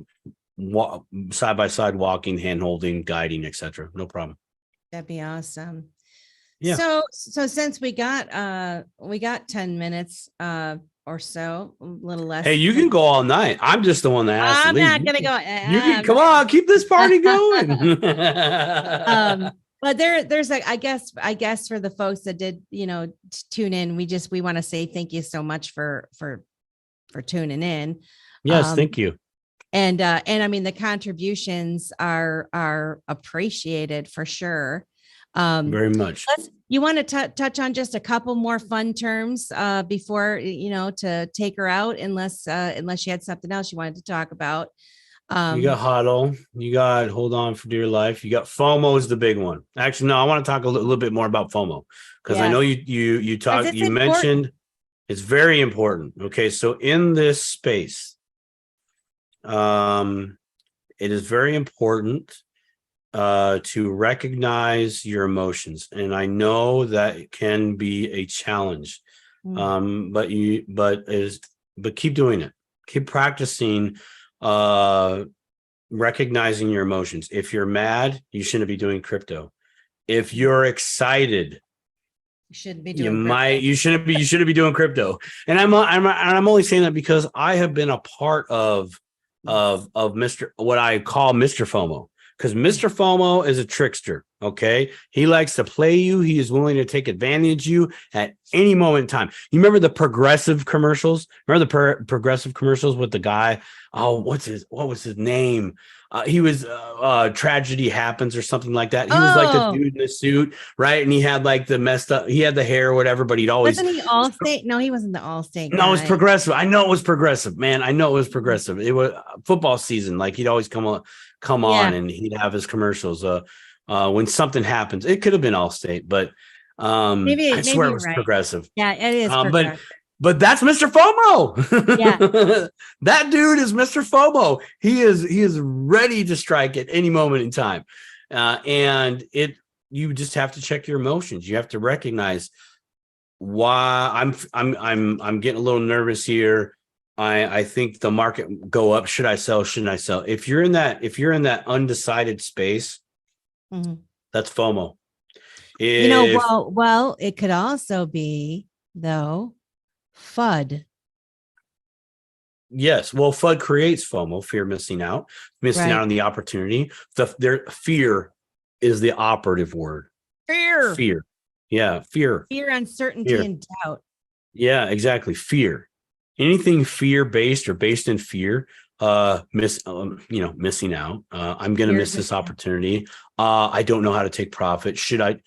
side-by-side walking, hand-holding, guiding, etc. No problem. That'd be awesome. Yeah. So since we got 10 minutes, or so, a little less. Hey, you can go all night. I'm just the one that has to I'm leave. not gonna go. You can come on, keep this party going. But there's like, I guess for the folks that did, tune in, we want to say thank you so much for tuning in. Yes, thank you. And I mean, the contributions are appreciated for sure. Very much. You want to touch on just a couple more fun terms before, to take her out, unless you had something else you wanted to talk about. You got HODL. You got hold on for dear life. You got FOMO is the big one. Actually, no, I want to talk a little bit more about FOMO because I know you mentioned it's very important. Okay, so in this space, it is very important to recognize your emotions, and I know that it can be a challenge. But keep doing it. Keep practicing recognizing your emotions. If you're mad, you shouldn't be doing crypto. If you're excited, you shouldn't be doing you shouldn't be doing crypto. And I'm only saying that because I have been a part of what I call Mr. FOMO. Because Mr. FOMO is a trickster, okay? He likes to play you. He is willing to take advantage of you at any moment in time. You remember the Progressive commercials? Remember the Progressive commercials with the guy? Oh, what was his name? He was Tragedy Happens or something like that. He was like the dude in the suit, right? And he had like the messed up, he had the hair or whatever, but he'd always. Wasn't he Allstate? No, he wasn't the Allstate guy. No, it was Progressive. I know it was Progressive, man. I know it was Progressive. It was football season. Like he'd always come on and he'd have his commercials. When something happens, it could have been Allstate, but maybe I swear it was right. Progressive. Yeah, it is. But that's Mr. FOMO. Yeah. That dude is Mr. FOMO. He is ready to strike at any moment in time. You just have to check your emotions. You have to recognize why I'm getting a little nervous here. I think the market go up. Should I sell? Shouldn't I sell? If you're in that undecided space, that's FOMO. Well, it could also be though FUD. Yes. Well, FUD creates FOMO, fear of missing out out on the opportunity. Their fear is the operative word. Fear. Yeah. Fear, uncertainty, and doubt. Yeah, exactly. Fear. Anything fear-based or based in fear, missing out. I'm going to miss this opportunity. I don't know how to take profit. Should I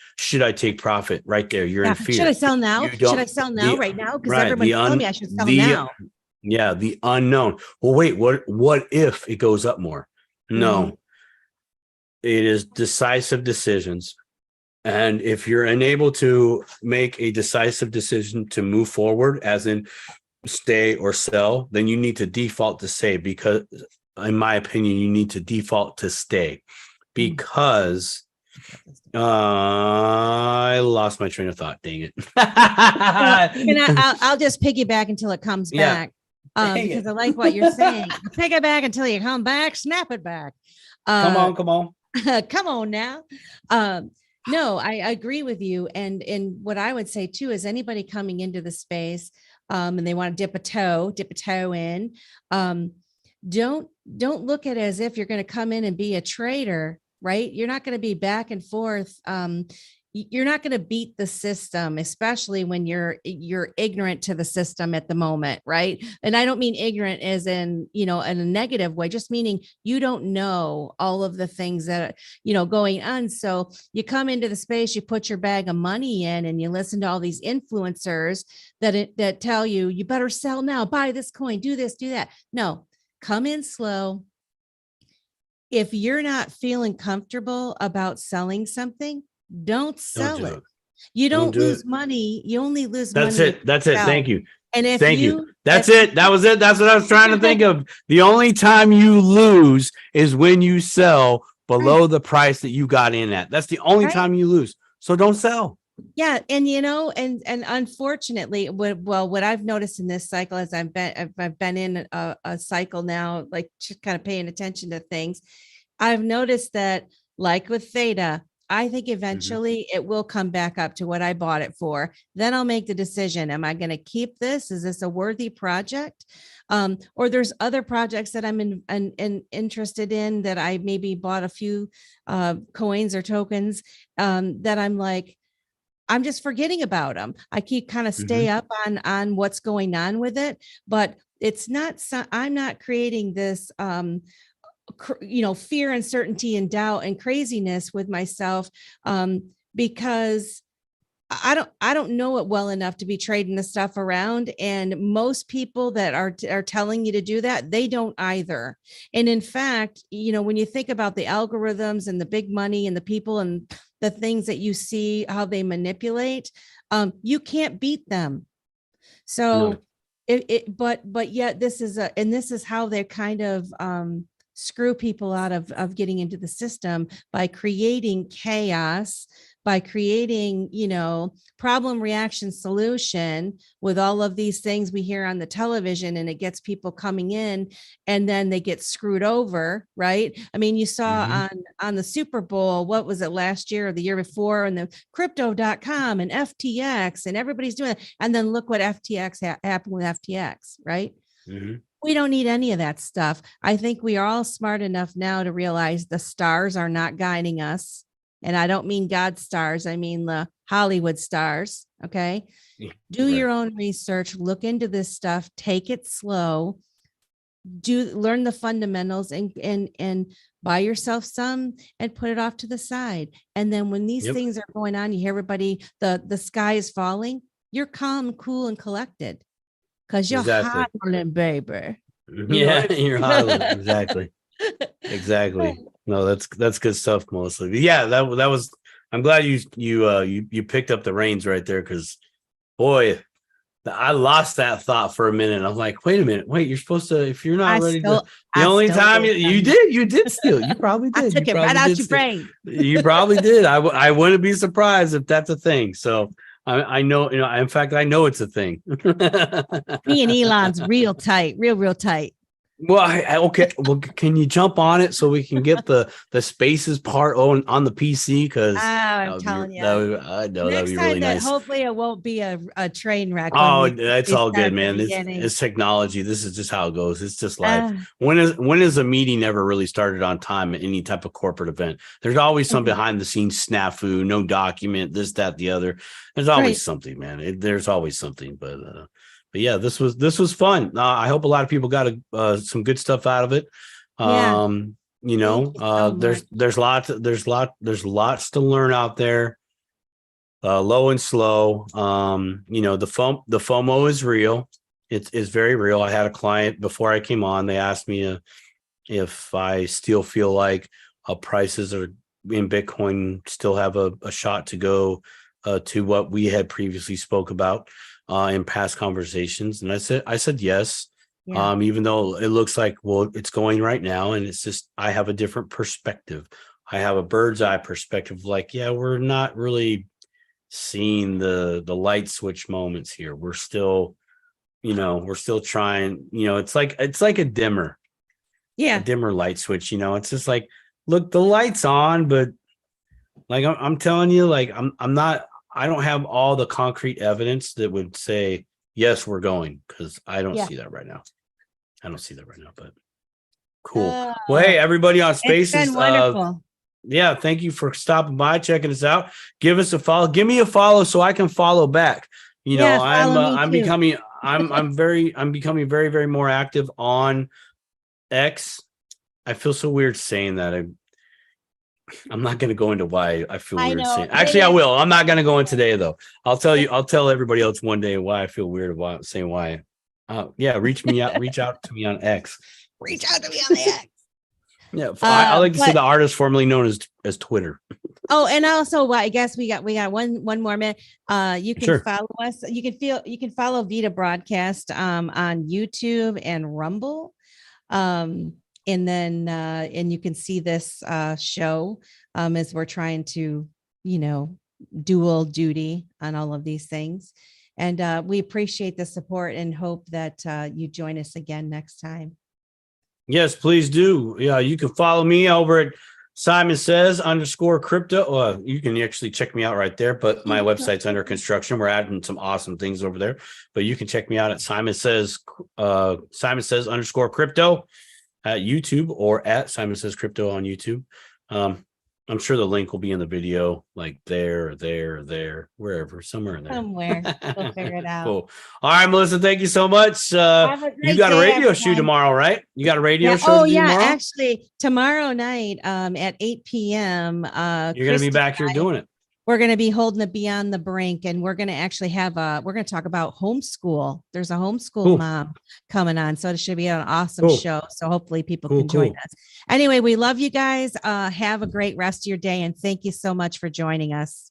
take profit? Right there. You're in fear. Should I sell now? Should I sell now right now? Because everyone's telling me I should sell now. Yeah. The unknown. Well, wait, what if it goes up more? No, it is decisive decisions. And if you're unable to make a decisive decision to move forward, as in stay or sell, then you need to default to stay, because in my opinion, you need to default to stay, because I lost my train of thought. Dang it. I'll just piggyback until it comes back. Because I like what you're saying. Pick it back until you come back, snap it back. Come on. Come on now. No, I agree with you. And what I would say too is anybody coming into the space and they want to dip a toe in, don't look at it as if you're going to come in and be a trader, right? You're not going to be back and forth. You're not going to beat the system, especially when you're ignorant to the system at the moment, right? And I don't mean ignorant as in, in a negative way, just meaning you don't know all of the things that, going on. So you come into the space, you put your bag of money in, and you listen to all these influencers that tell you, you better sell now, buy this coin, do this, do that. No, come in slow. If you're not feeling comfortable about selling something, don't sell it. You don't lose money. You only lose money. That's it. Thank you. And Thank you. That's it. That was it. That's what I was trying to think of. The only time you lose is when you sell below the price that you got in at. That's the only time you lose. So don't sell. Yeah. And, and unfortunately, what I've noticed in this cycle is I've been in a cycle now, like just kind of paying attention to things. I've noticed that, like with theta, I think eventually it will come back up to what I bought it for. Then I'll make the decision. Am I going to keep this? Is this a worthy project? Or there's other projects that I'm interested in that I maybe bought a few coins or tokens that I'm like, I'm just forgetting about them. I keep kind of stay up on what's going on with it, but it's not, I'm not creating this, fear, uncertainty, and doubt and craziness with myself, because I don't know it well enough to be trading the stuff around. And most people that are telling you to do that, they don't either. And in fact, when you think about the algorithms and the big money and the people and the things that you see, how they manipulate, you can't beat them. So but yet this is how they kind of, screw people out of getting into the system by creating chaos, by creating, problem, reaction, solution with all of these things we hear on the television, and it gets people coming in and then they get screwed over, right? I mean, you saw on the Super Bowl, what was it, last year or the year before, and the crypto.com and FTX and everybody's doing it. And then look what happened with FTX, right? We don't need any of that stuff. I think we are all smart enough now to realize the stars are not guiding us. And I don't mean God's stars. I mean the Hollywood stars. Okay. Do your own research, look into this stuff, take it slow, learn the fundamentals and buy yourself some and put it off to the side. And then when these things are going on, you hear everybody, the sky is falling, you're calm, cool, and collected. Because you're hodling, baby. Yeah, you're hodling. Exactly. No, that's good stuff, Melissa. Yeah, that was. I'm glad you picked up the reins right there, because, boy, I lost that thought for a minute. I'm like, wait a minute, you're supposed to, if you're not ready to. The only time you did steal. You probably did. I took it right out your brain. You probably did. I wouldn't be surprised if that's a thing. So. I know, in fact, I know it's a thing. Me and Elon's real tight, real tight. Well, okay. Well, can you jump on it so we can get the spaces part on the PC? Because I'm telling you, I know that'd be really nice. Hopefully, it won't be a train wreck. Oh, that's all good, man. It's technology. This is just how it goes. It's just life. When is a meeting ever really started on time at any type of corporate event? There's always some behind the scenes snafu, no document, this, that, the other. There's always something, man. There's always something, but yeah, this was fun. I hope a lot of people got some good stuff out of it. There's lots to learn out there. Low and slow. The FOMO is real. It's very real. I had a client before I came on. They asked me if I still feel like prices are in Bitcoin still have a shot to go to what we had previously spoke about in past conversations. And I said yes. Yeah. Even though it looks like, well, it's going right now. And it's just, I have a different perspective. I have a bird's eye perspective. Like, yeah, we're not really seeing the light switch moments here. We're still trying, it's like a dimmer. Yeah. A dimmer light switch, it's just like, look, the light's on, but like, I'm telling you, like, I don't have all the concrete evidence that would say, yes, we're going, because I don't see that right now. But cool. Well, hey, everybody on Spaces. It's been wonderful. Yeah, thank you for stopping by, checking us out. Give us a follow. Give me a follow so I can follow back. I'm becoming very, very more active on X. I feel so weird saying that. I'm not going to go into why I feel weird saying. Actually, I will. I'm not going to go in today, though. I'll tell everybody else one day why I feel weird about saying why. Reach out to me on X. Reach out to me on the X. Yeah, I like to say the artist formerly known as Twitter. Oh, and also, I guess we got one more minute. You can follow us. You can follow Vita Broadcast on YouTube and Rumble. And then and you can see this show as we're trying to, dual duty on all of these things. And we appreciate the support and hope that you join us again next time. Yes, please do. Yeah, you can follow me over at Simon Says _crypto. You can actually check me out right there, but my website's under construction. We're adding some awesome things over there, but you can check me out at Simon Says _crypto at YouTube, or at Simon Says Crypto on YouTube. I'm sure the link will be in the video, like there, wherever, somewhere in there. Somewhere. We'll figure it out. Cool. All right, Melissa, thank you so much. Have a You great got a day, radio shoot everyone. tomorrow, right? You got a radio Yeah. show Oh, to do yeah. tomorrow? Actually, tomorrow night at 8 p.m. You're going to be Christy back here and I, doing it. we're going to be holding the Beyond the Brink, and we're going to actually we're going to talk about homeschool. There's a homeschool Cool. mom coming on. So it should be an awesome Cool. show. So hopefully people Cool, can join cool. us. Anyway, we love you guys. Have a great rest of your day. And thank you so much for joining us.